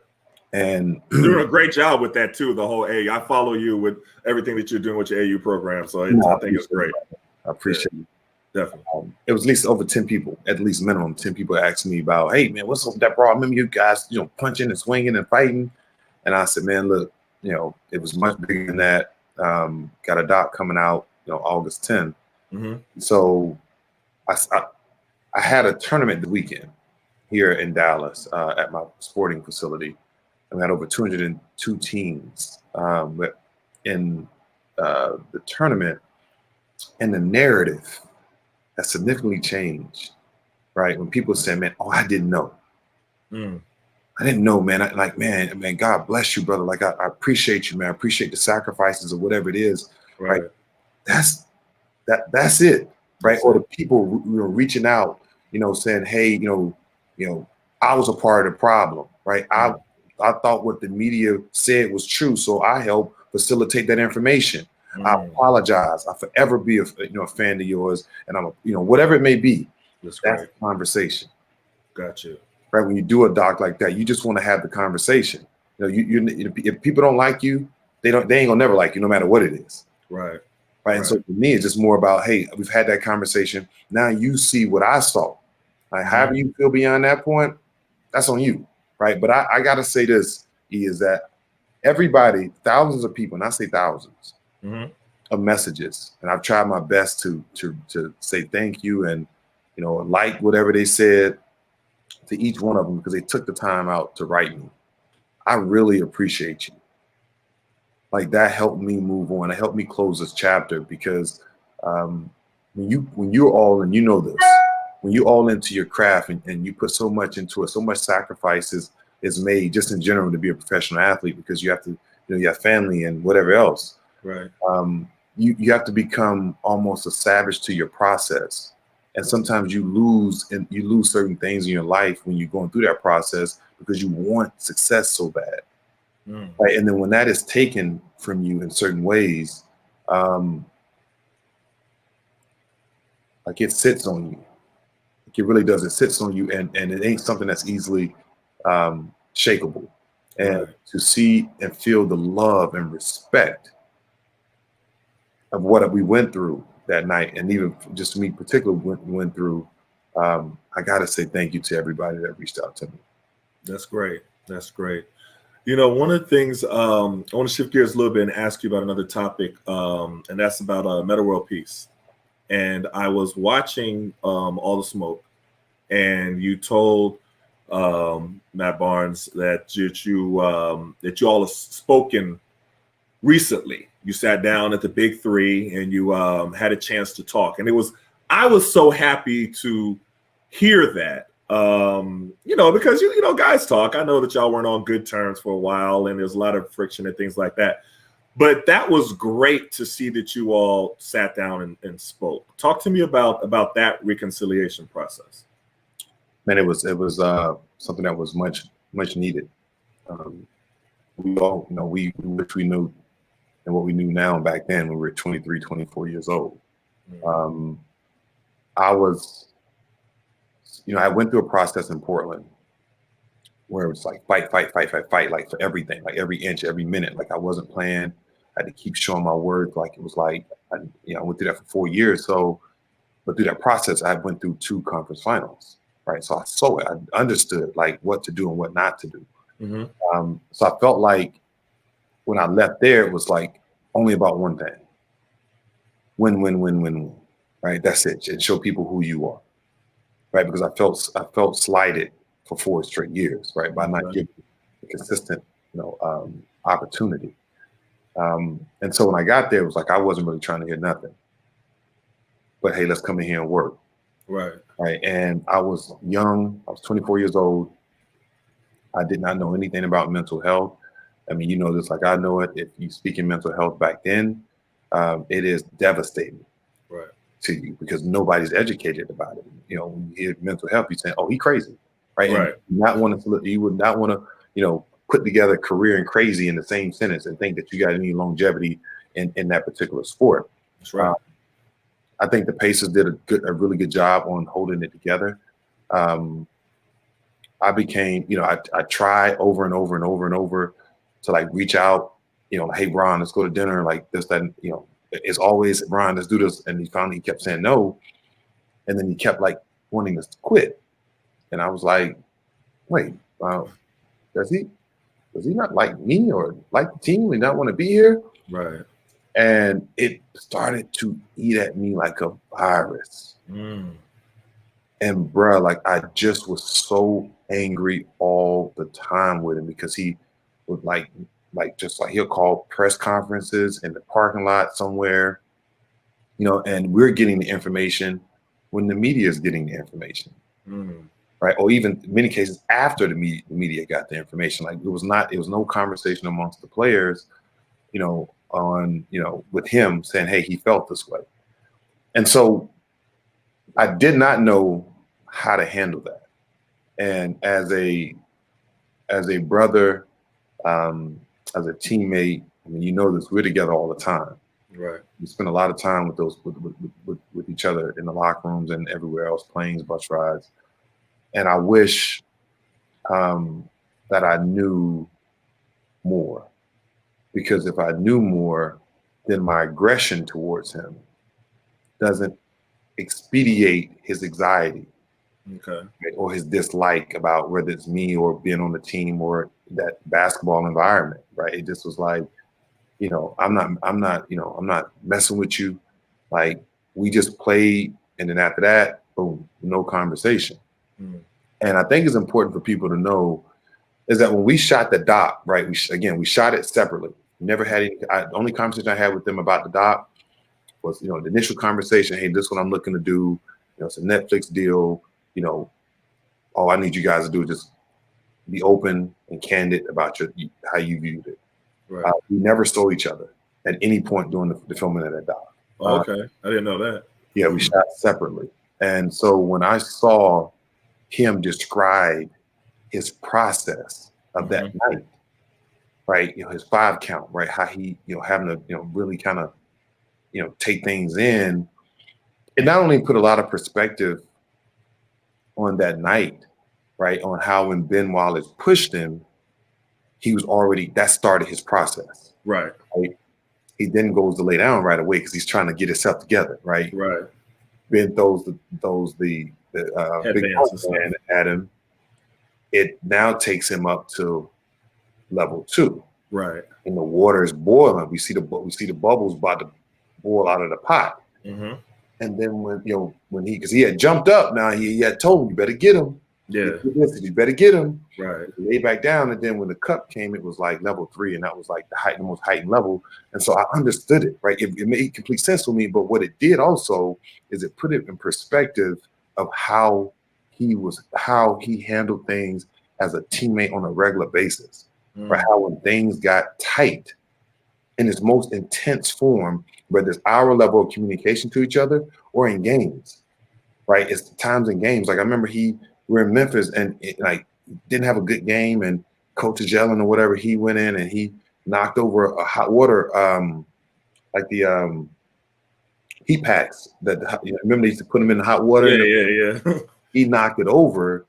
And you're doing a great job with that too, the whole AU. I follow you with everything that you're doing with your AU program, so I think it's great. I appreciate it. Definitely. It was at least over 10 people, at least minimum 10 people asked me about, hey man, what's up with that bro? I remember you guys, punching and swinging and fighting. And I said, man, look, it was much bigger than that. Got a doc coming out, August 10th. So I had a tournament the weekend here in Dallas at my sporting facility. And we had over 202 teams. But in the tournament, and the narrative has significantly changed, right? When people say, man, oh, I didn't know. I didn't know, man. Man, God bless you, brother. Like, I appreciate you, man. I appreciate the sacrifices or whatever it is. Right. That's it. Right. That's or the people reaching out, saying, hey, I was a part of the problem. Right. I thought what the media said was true. So I helped facilitate that information. I apologize. I'll forever be a fan of yours. And I'm whatever it may be. That's the conversation. Got you. Right. When you do a doc like that, you just want to have the conversation. If people don't like you, they ain't gonna never like you, no matter what it is. Right. And so for me, it's just more about, hey, we've had that conversation. Now you see what I saw. Like, however you feel beyond that point, that's on you. Right. But I gotta say this is that everybody, thousands of people, and I say thousands of messages, and I've tried my best to say thank you and like whatever they said to each one of them because they took the time out to write me. I really appreciate you. Like, that helped me move on. It helped me close this chapter because when you're all in, this, when you're all into your craft and you put so much into it, so much sacrifices is made just in general to be a professional athlete because you have to, you have family and whatever else. Right. You have to become almost a savage to your process. And sometimes you lose certain things in your life when you're going through that process because you want success so bad. Right. And then when that is taken from you in certain ways, like, it sits on you. Like, it really does. It sits on you, and it ain't something that's easily shakeable. And to see and feel the love and respect of what we went through that night, and even just me particularly went through, I gotta say thank you to everybody that reached out to me. That's great. That's great. One of the things I want to shift gears a little bit and ask you about another topic, and that's about Meta World Peace. And I was watching All the Smoke, and you told Matt Barnes that you all have spoken recently. You sat down at the Big Three and you had a chance to talk, and I was so happy to hear that. Because guys talk. I know that y'all weren't on good terms for a while, and there's a lot of friction and things like that. But that was great to see that you all sat down and spoke. Talk to me about that reconciliation process. Man, it was something that was much needed. We all, we wish we knew, and what we knew now back then when we were 23, 24 years old. I was. I went through a process in Portland where it was like fight, like for everything, like every inch, every minute. Like, I wasn't playing. I had to keep showing my work. Like, it was like, I went through that for 4 years. So, but through that process, I went through 2 conference finals, right? So I saw it. I understood like what to do and what not to do. So I felt like when I left there, it was like only about one thing. Win, right? That's it. And show people who you are. Right, because I felt slighted for 4 straight years, right, by not giving a consistent, opportunity. And so when I got there, it was like I wasn't really trying to hear nothing. But hey, let's come in here and work. Right. And I was young. I was 24 years old. I did not know anything about mental health. I mean, this like I know it. If you speak in mental health back then, it is devastating. To you because nobody's educated about it. When you hear mental health, you're saying, "Oh, he crazy," right? And you would not want to, put together career and crazy in the same sentence and think that you got any longevity in that particular sport. That's right. I think the Pacers did a really good job on holding it together. I became, I tried over and over and over and over to like reach out, hey, Ron, let's go to dinner, like this, that, it's always, Ron, let's do this. And he kept saying no. And then he kept like wanting us to quit. And I was like, wait, does he not like me or like the team and not want to be here? Right. And it started to eat at me like a virus. And bruh, like I just was so angry all the time with him because he would like just like he'll call press conferences in the parking lot somewhere, and we're getting the information when the media is getting the information. Right. Or even in many cases after the media got the information. Like it was no conversation amongst the players, with him saying, hey, he felt this way. And so I did not know how to handle that. And as a brother, as a teammate, I mean, this, we're together all the time. Right. We spend a lot of time with each other in the locker rooms and everywhere else, planes, bus rides. And I wish that I knew more, because if I knew more, then my aggression towards him doesn't expedite his anxiety. Okay. Right, or his dislike about whether it's me or being on the team or that basketball environment. Right. It just was like, I'm not messing with you. Like we just played, and then after that, boom, no conversation. And I think it's important for people to know is that when we shot the doc, right, we shot it separately. Never had any. The only conversation I had with them about the doc was, the initial conversation. Hey, this is what I'm looking to do. It's a Netflix deal. All I need you guys to do is just be open and candid about how you viewed it. Right. We never saw each other at any point during the filming of that doc. Oh, okay. I didn't know that. Yeah, we shot separately. And so when I saw him describe his process of that night, right, his 5 count, right, how he, having to, really kind of, take things in, it not only put a lot of perspective on that night, right, on how when Ben Wallace pushed him, that started his process. Right. He then goes to lay down right away because he's trying to get himself together, right? Right. Ben throws the big hand at him. It now takes him up to level 2. Right. And the water is boiling. We see the bubbles about to boil out of the pot. And then when he had jumped up, now he had told him, you better get him. Yeah. You better get him. Right. He lay back down, and then when the cup came, it was like level 3, and that was like the most heightened level. And so I understood it, right? It made complete sense for me. But what it did also is it put it in perspective of how he handled things as a teammate on a regular basis, right? How when things got tight in its most intense form, whether it's our level of communication to each other or in games, right? It's times in games. Like I remember we're in Memphis and didn't have a good game, and coach is yelling or whatever. He went in and he knocked over a hot water, like the heat packs that remember they used to put them in the hot water. Yeah. He knocked it over,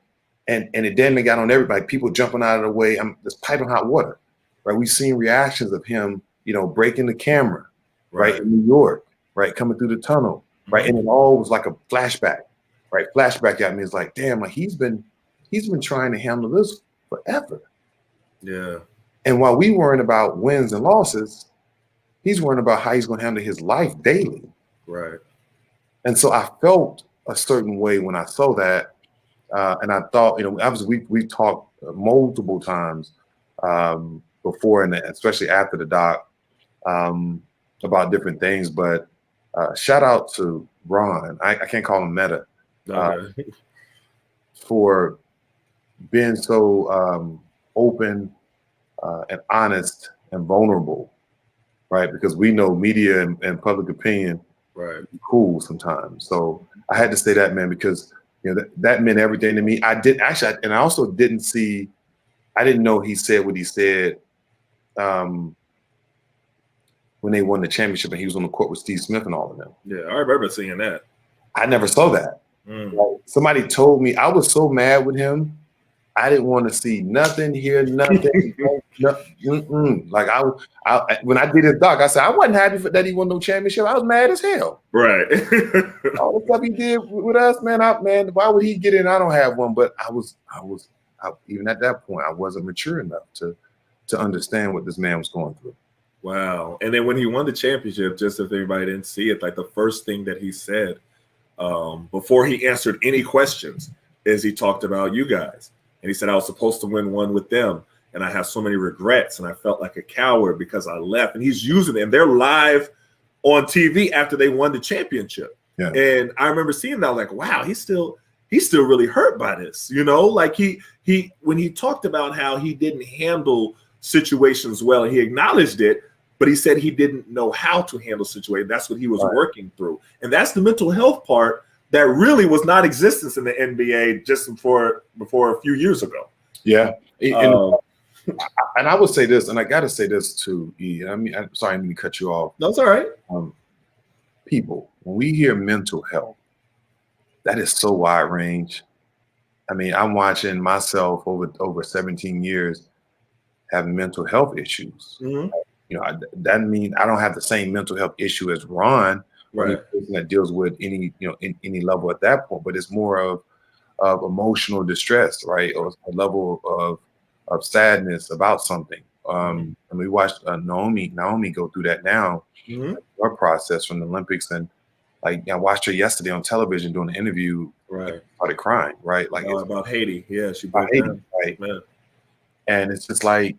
and it then got on everybody. People jumping out of the way. I'm just piping hot water, right? We've seen reactions of him, breaking the camera, right, in New York, right, coming through the tunnel, right, and it all was like a flashback, right? Flashback at me is like, damn, like he's been trying to handle this forever. Yeah. And while we worrying about wins and losses, he's worrying about how he's going to handle his life daily. Right. And so I felt a certain way when I saw that. And I thought, obviously we talked multiple times before, and especially after the doc, about different things. But shout out to Ron. I can't call him Meta. For being so open and honest and vulnerable, right? Because we know media and public opinion cool sometimes. So I had to say that, man, because that meant everything to me. I also I didn't know he said what he said when they won the championship and he was on the court with Steve Smith and all of them. Yeah, I remember seeing that. I never saw that. Like, somebody told me, I was so mad with him. I didn't want to see nothing, hear nothing. Like when I did his doc, I said I wasn't happy for that he won no championship. I was mad as hell. Right. All the stuff he did with us, man. Why would he get in? I don't have one. But I even at that point, I wasn't mature enough to understand what this man was going through. Wow. And then when he won the championship, just if anybody didn't see it, like the first thing that he said before he answered any questions is he talked about you guys. And he said, I was supposed to win one with them. And I have so many regrets. And I felt like a coward because I left. And he's using it. And they're live on TV after they won the championship. Yeah. And I remember seeing that, I was like, wow, he's still really hurt by this. You know, like he when he talked about how he didn't handle situations well, he acknowledged it, but he said he didn't know how to handle situations. That's what he was working through. And that's the mental health part that really was not existence in the NBA just before a few years ago. Yeah. And I would say this, and I got to say this too, E. I mean, I'm sorry, I didn't cut you off. That's all right. People, when we hear mental health, that is so wide range. I mean, I'm watching myself over 17 years having mental health issues. Mm-hmm. You know, that means I don't have the same mental health issue as Ron, right? That deals with any any level at that point, but it's more of emotional distress, right, or a level of sadness about something. And we watched Naomi go through that now, her process from the Olympics, and like I watched her yesterday on television doing an interview, right? Started crying, right? Like it's about Haiti, yeah, she broke down, right? Man. And it's just like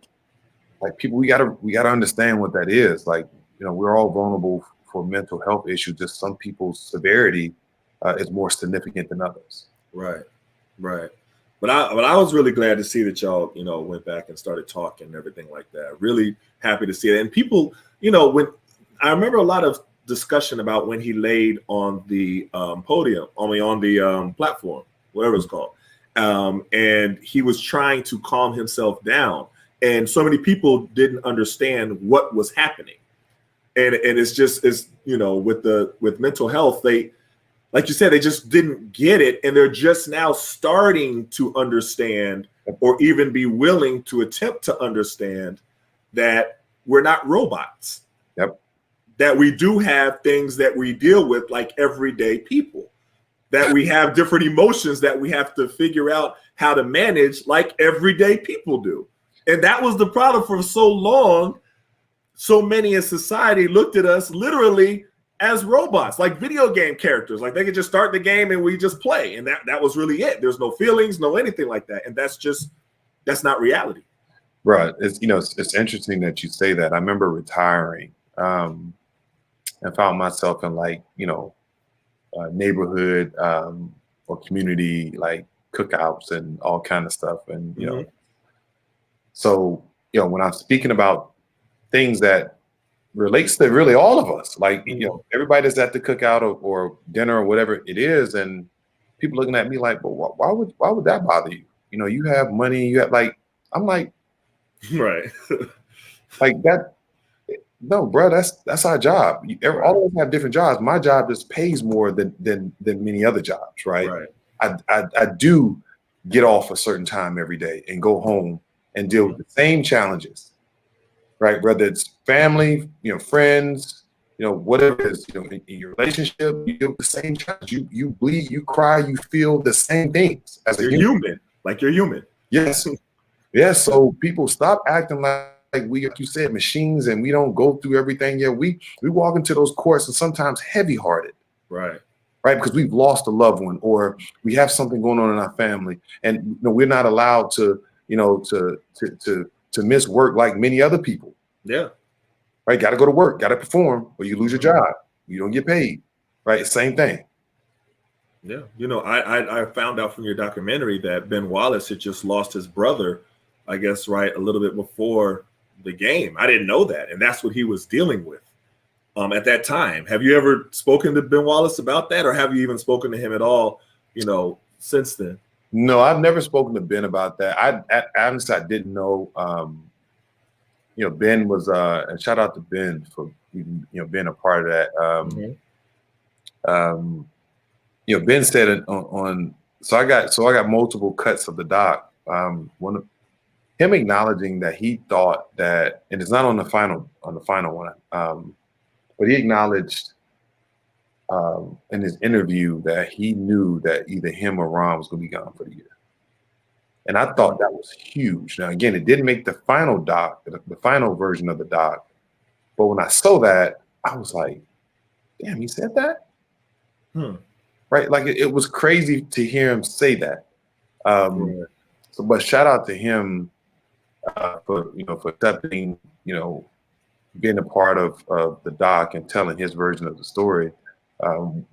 people, we gotta understand what that is. Like, you know, we're all vulnerable for mental health issues. Just some people's severity is more significant than others. Right. But I was really glad to see that y'all, you know, went back and started talking and everything like that. Really happy to see it. And people, you know, when I remember a lot of discussion about when he laid on the podium, on the platform, whatever it's called, and he was trying to calm himself down. And so many people didn't understand what was happening. And it's you know, with mental health, they, like you said, they just didn't get it. And they're just now starting to understand, or even be willing to attempt to understand, that we're not robots. Yep. That we do have things that we deal with like everyday people, that we have different emotions that we have to figure out how to manage like everyday people do. And that was the problem for so long. So many in society looked at us literally as robots, like video game characters. Like they could just start the game and we just play. And that was really it. There's no feelings, no anything like that. And that's not reality. Right. It's interesting that you say that. I remember retiring and found myself in neighborhood or community like cookouts and all kind of stuff. And, you know, so, when I'm speaking about things that relates to really all of us, like, everybody that's at the cookout or dinner or whatever it is, and people looking at me like, well, why would that bother you? You know, you have money, you have I'm like, right. like that. No, bro, that's our job. All of us have different jobs. My job just pays more than many other jobs, right? I do get off a certain time every day and go home and deal with the same challenges, right? Whether it's family, friends, whatever it is, in your relationship, you deal with the same challenge. You bleed, you cry, you feel the same things as a human. Like you're human. Yes. Yes. So people stop acting like we, like you said, machines, and we don't go through everything. Yeah, we walk into those courts and sometimes heavy-hearted. Right. Because we've lost a loved one, or we have something going on in our family, and we're not allowed to miss work like many other people. Yeah. Right. Got to go to work, got to perform, or you lose your job. You don't get paid. Right. Same thing. Yeah. I found out from your documentary that Ben Wallace had just lost his brother, I guess, right, a little bit before the game. I didn't know that. And that's what he was dealing with at that time. Have you ever spoken to Ben Wallace about that, or have you even spoken to him at all, since then? No, I've never spoken to Ben about that. Honestly, I didn't know. Ben was and shout out to Ben for being a part of that. Ben said it on. So I got multiple cuts of the doc, One of him acknowledging that he thought that, and it's not on the final one, but he acknowledged in his interview that he knew that either him or Ron was going to be gone for the year. And I thought that was huge. Now, again, it didn't make the final doc, the final version of the doc. But when I saw that, I was like, damn, he said that? Right? Like, it was crazy to hear him say that. So, but shout out to him for accepting, being a part of the doc and telling his version of the story.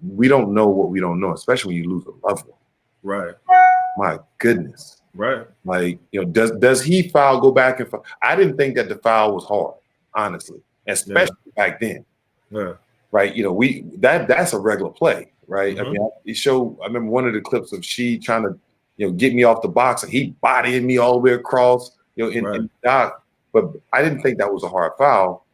We don't know what we don't know, especially when you lose a loved one. Right. My goodness. Right. Like, does he go back and file? I didn't think that the foul was hard, honestly, especially back then. Yeah. Right. That's a regular play, right? I mean, I remember one of the clips of she trying to, get me off the box, and he bodying me all the way across, in the dock. But I didn't think that was a hard foul.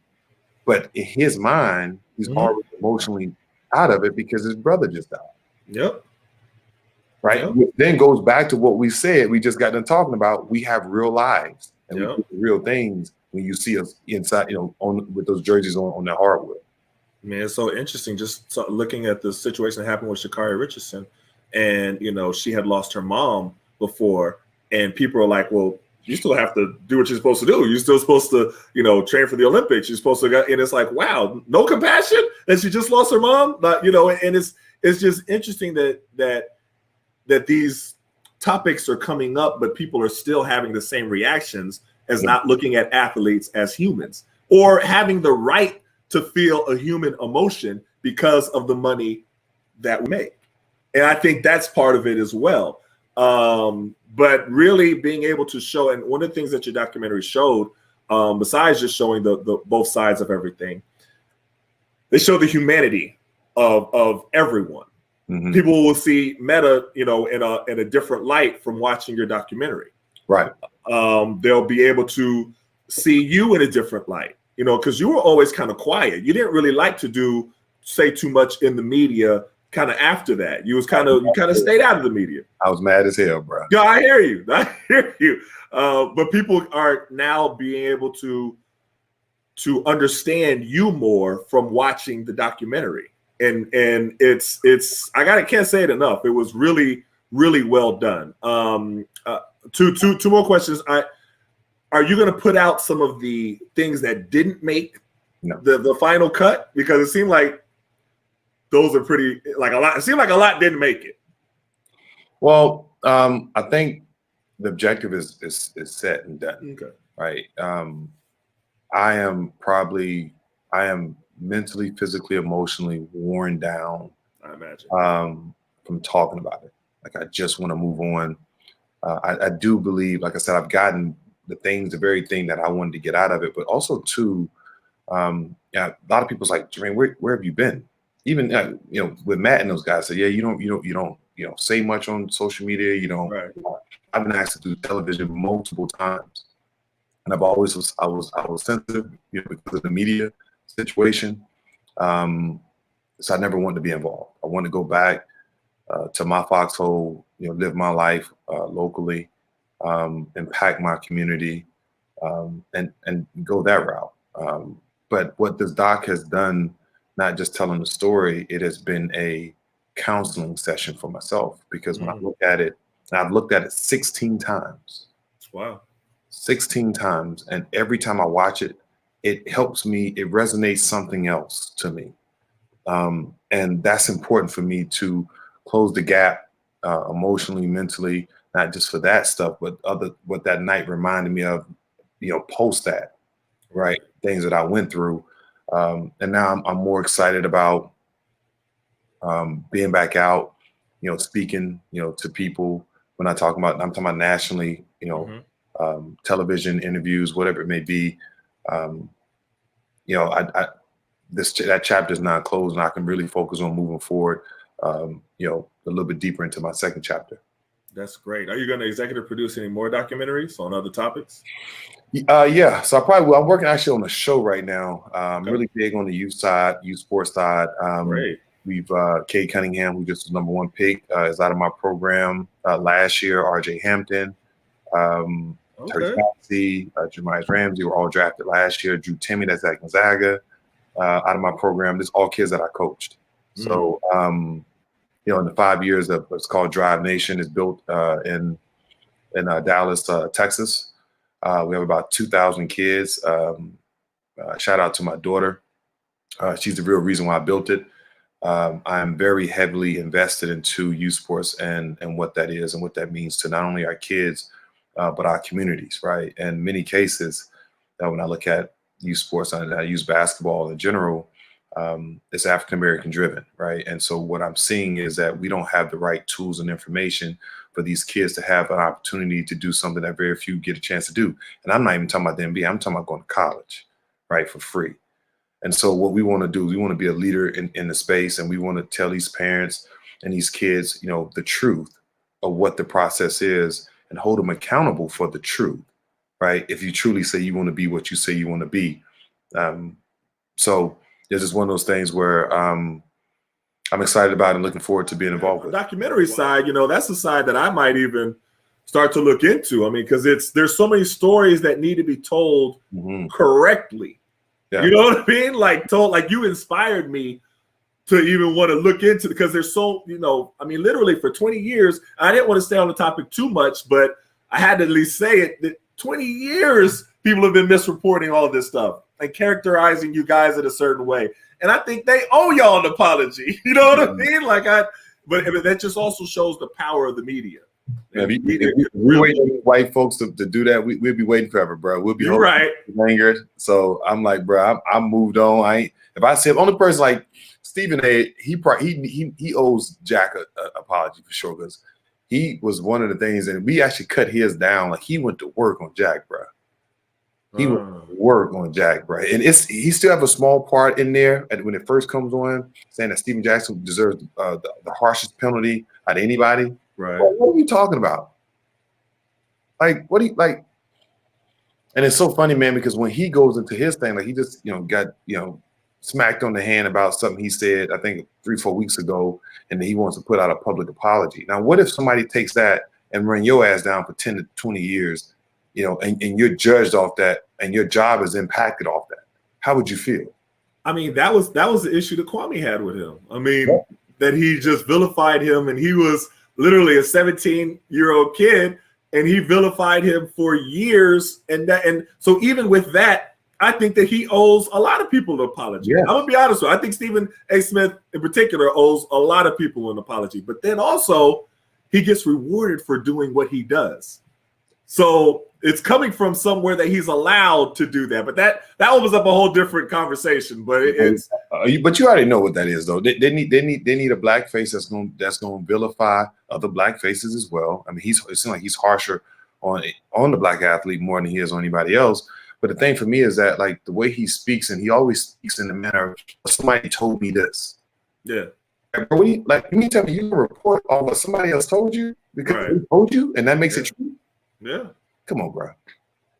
But in his mind, he's already emotionally out of it because his brother just died. Yep. Right. Yep. Which then goes back to what we said. We just got done talking about. We have real lives and we do real things when you see us inside, with those jerseys on that hardwood. Man, it's so interesting just looking at the situation that happened with Sha'Carri Richardson. And, she had lost her mom before. And people are like, well, you still have to do what you're supposed to do. You're still supposed to, train for the Olympics. You're supposed to, and it's like, wow, no compassion that she just lost her mom. But, and it's just interesting that these topics are coming up, but people are still having the same reactions as not looking at athletes as humans or having the right to feel a human emotion because of the money that we make. And I think that's part of it as well. But really being able to show, and one of the things that your documentary showed, besides just showing the both sides of everything, they show the humanity of everyone. People will see Meta, in a different light from watching your documentary. Right. They'll be able to see you in a different light, because you were always kind of quiet. You didn't really like to say too much in the media. Kind of after that, you kind of stayed out of the media. I was mad as hell, bro. Yeah, I hear you. But people are now being able to understand you more from watching the documentary. And it's can't say it enough. It was really, really well done. Two more questions. Are you going to put out some of the things that didn't make the final cut? Because it seemed like those are pretty, like a lot. It seemed like a lot didn't make it. Well, I think the objective is set and done. Okay. Right. I am mentally, physically, emotionally worn down. I imagine. From talking about it. Like, I just want to move on. I do believe, like I said, I've gotten the very thing that I wanted to get out of it, but also too, a lot of people's like, Jermaine, where have you been? Even with Matt and those guys say, you don't say much on social media. You don't. Right. I've been asked to do television multiple times, and I was sensitive, because of the media situation. So I never wanted to be involved. I wanted to go back to my foxhole, live my life locally, impact my community, and go that route. But what this doc has done, not just telling the story, it has been a counseling session for myself, because when I look at it, and I've looked at it 16 times. Wow. 16 times. And every time I watch it, it helps me, it resonates something else to me. And that's important for me to close the gap emotionally, mentally, not just for that stuff, but what that night reminded me of, post that, right? Things that I went through. And now I'm more excited about being back out, speaking, to people. I'm talking about nationally, television interviews, whatever it may be. That chapter is not closed, and I can really focus on moving forward, a little bit deeper into my second chapter. That's great. Are you going to executive produce any more documentaries on other topics? Yeah. So I probably will. I'm working actually on a show right now. I'm really big on the youth sports side. Great. We've Kate Cunningham, who just was #1 pick, is out of my program last year. RJ Hampton, Terry Okay. Maxey, Jermaine Ramsey were all drafted last year. Drew Timmy, that's at Gonzaga, out of my program. This all kids that I coached. So, you know, in the 5 years of what's called Drive Nation is built in Dallas, Texas. We have about 2,000 kids. Shout out to my daughter. She's the real reason why I built it. I'm very heavily invested into youth sports and what that is and what that means to not only our kids, but our communities, right? And many cases, when I look at youth sports and I use basketball in general, it's African American driven, right? And so what I'm seeing is that we don't have the right tools and information for these kids to have an opportunity to do something that very few get a chance to do. And I'm not even talking about the NBA. I'm talking about going to college, right, for free. And so what we want to do, we want to be a leader in the space, and we want to tell these parents and these kids, you know, the truth of what the process is and hold them accountable for the truth, right? If you truly say you want to be what you say you want to be. So it's just one of those things where I'm excited about and looking forward to being involved with. Documentary side, you know, that's the side that I might even start to look into. I mean, because there's so many stories that need to be told correctly. Yeah. You know what I mean? Like you inspired me to even want to look into it, because there's so, you know, I mean, literally for 20 years, I didn't want to stay on the topic too much, but I had to at least say it, that 20 years people have been misreporting all of this stuff and characterizing you guys in a certain way. And I think they owe y'all an apology. You know what I mean? But that just also shows the power of the media. Yeah, if we wait for white folks to do that, we'll be waiting forever, bro. We'll be right. Anger. So I'm like, bro, I'm moved on. If I say only person like Stephen A, he owes Jack an apology for sure, because he was one of the things, and we actually cut his down. Like, he went to work on Jack, bro. He went to work on Jack, bro. And he still have a small part in there when it first comes on, saying that Stephen Jackson deserves the harshest penalty out of anybody. Right. Well, what are you talking about? Like, what do you like? And it's so funny, man, because when he goes into his thing, like, he just, you know, got, you know, smacked on the hand about something he said, I think 3-4 weeks ago, and then he wants to put out a public apology. Now, what if somebody takes that and run your ass down for 10 to 20 years, you know, and you're judged off that, and your job is impacted off that? How would you feel? I mean, that was the issue that Kwame had with him. I mean, that he just vilified him, and he was literally a 17-year-old kid, and he vilified him for years. And so even with that, I think that he owes a lot of people an apology. Yeah. I'm gonna be honest with you. I think Stephen A. Smith in particular owes a lot of people an apology. But then also, he gets rewarded for doing what he does. So it's coming from somewhere that he's allowed to do that. But that opens up a whole different conversation. But it's but you already know what that is, though. They need a black face that's going to vilify other black faces as well. I mean, it seems like he's harsher on the black athlete more than he is on anybody else. But the thing for me is that, like, the way he speaks, and he always speaks in the manner of, somebody told me this. Yeah. Like, you mean tell me you can report on what somebody else told you because they told you, and that makes it true? Yeah. Come on, bro.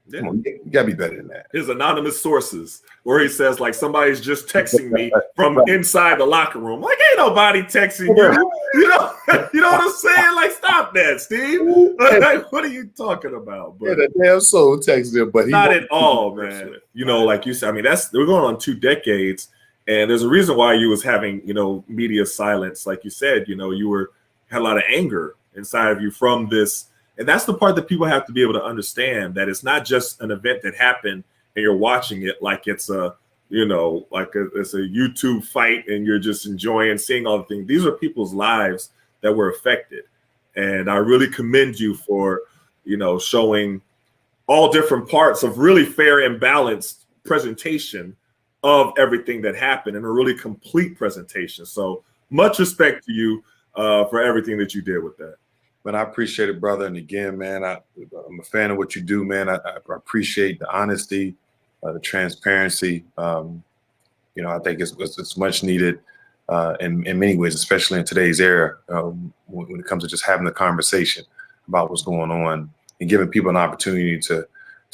Yeah. Come on, you gotta be better than that. His anonymous sources, where he says, like, somebody's just texting me from inside the locker room. Like, ain't nobody texting you. You know what I'm saying? Like, stop that, Steve. Like, what are you talking about? But the damn soul texted him, but not at all, man. You know, like you said, I mean, we're going on 2 decades, and there's a reason why you was having, you know, media silence. Like you said, you know, had a lot of anger inside of you from this. And that's the part that people have to be able to understand, that it's not just an event that happened and you're watching it like it's it's a YouTube fight and you're just enjoying seeing all the things. These are people's lives that were affected. And I really commend you for, you know, showing all different parts of really fair and balanced presentation of everything that happened, and a really complete presentation. So much respect to you for everything that you did with that. Man, I appreciate it, brother. And again, man, I'm a fan of what you do, man. I appreciate the honesty, the transparency. You know, I think it's much needed in many ways, especially in today's era, when it comes to just having the conversation about what's going on and giving people an opportunity to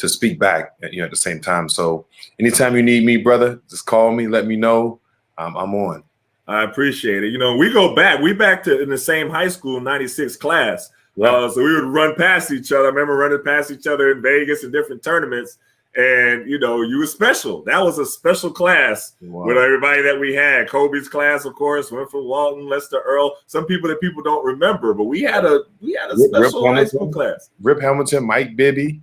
speak back, you know, at the same time. So anytime you need me, brother, just call me, let me know. I'm on. I appreciate it. You know, we back to in the same high school, 96 class. Yeah. So we would run past each other. I remember running past each other in Vegas in different tournaments. And, you know, you were special. That was a special class with everybody that we had. Kobe's class, of course, went from Walton, Lester, Earl. Some people that people don't remember, but we had a special high school class. Rip Hamilton, Mike Bibby,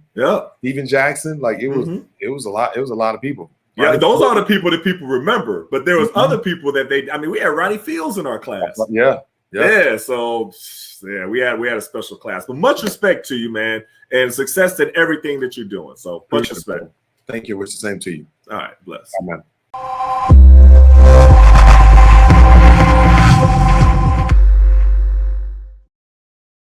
Steven Jackson. Like it was a lot. It was a lot of people. Yeah, those are the people that people remember. But there was other people that we had Ronnie Fields in our class. So we had a special class. But much respect to you, man, and success in everything that you're doing. So much respect. Thank you. Wish the same to you. All right, bless. Amen.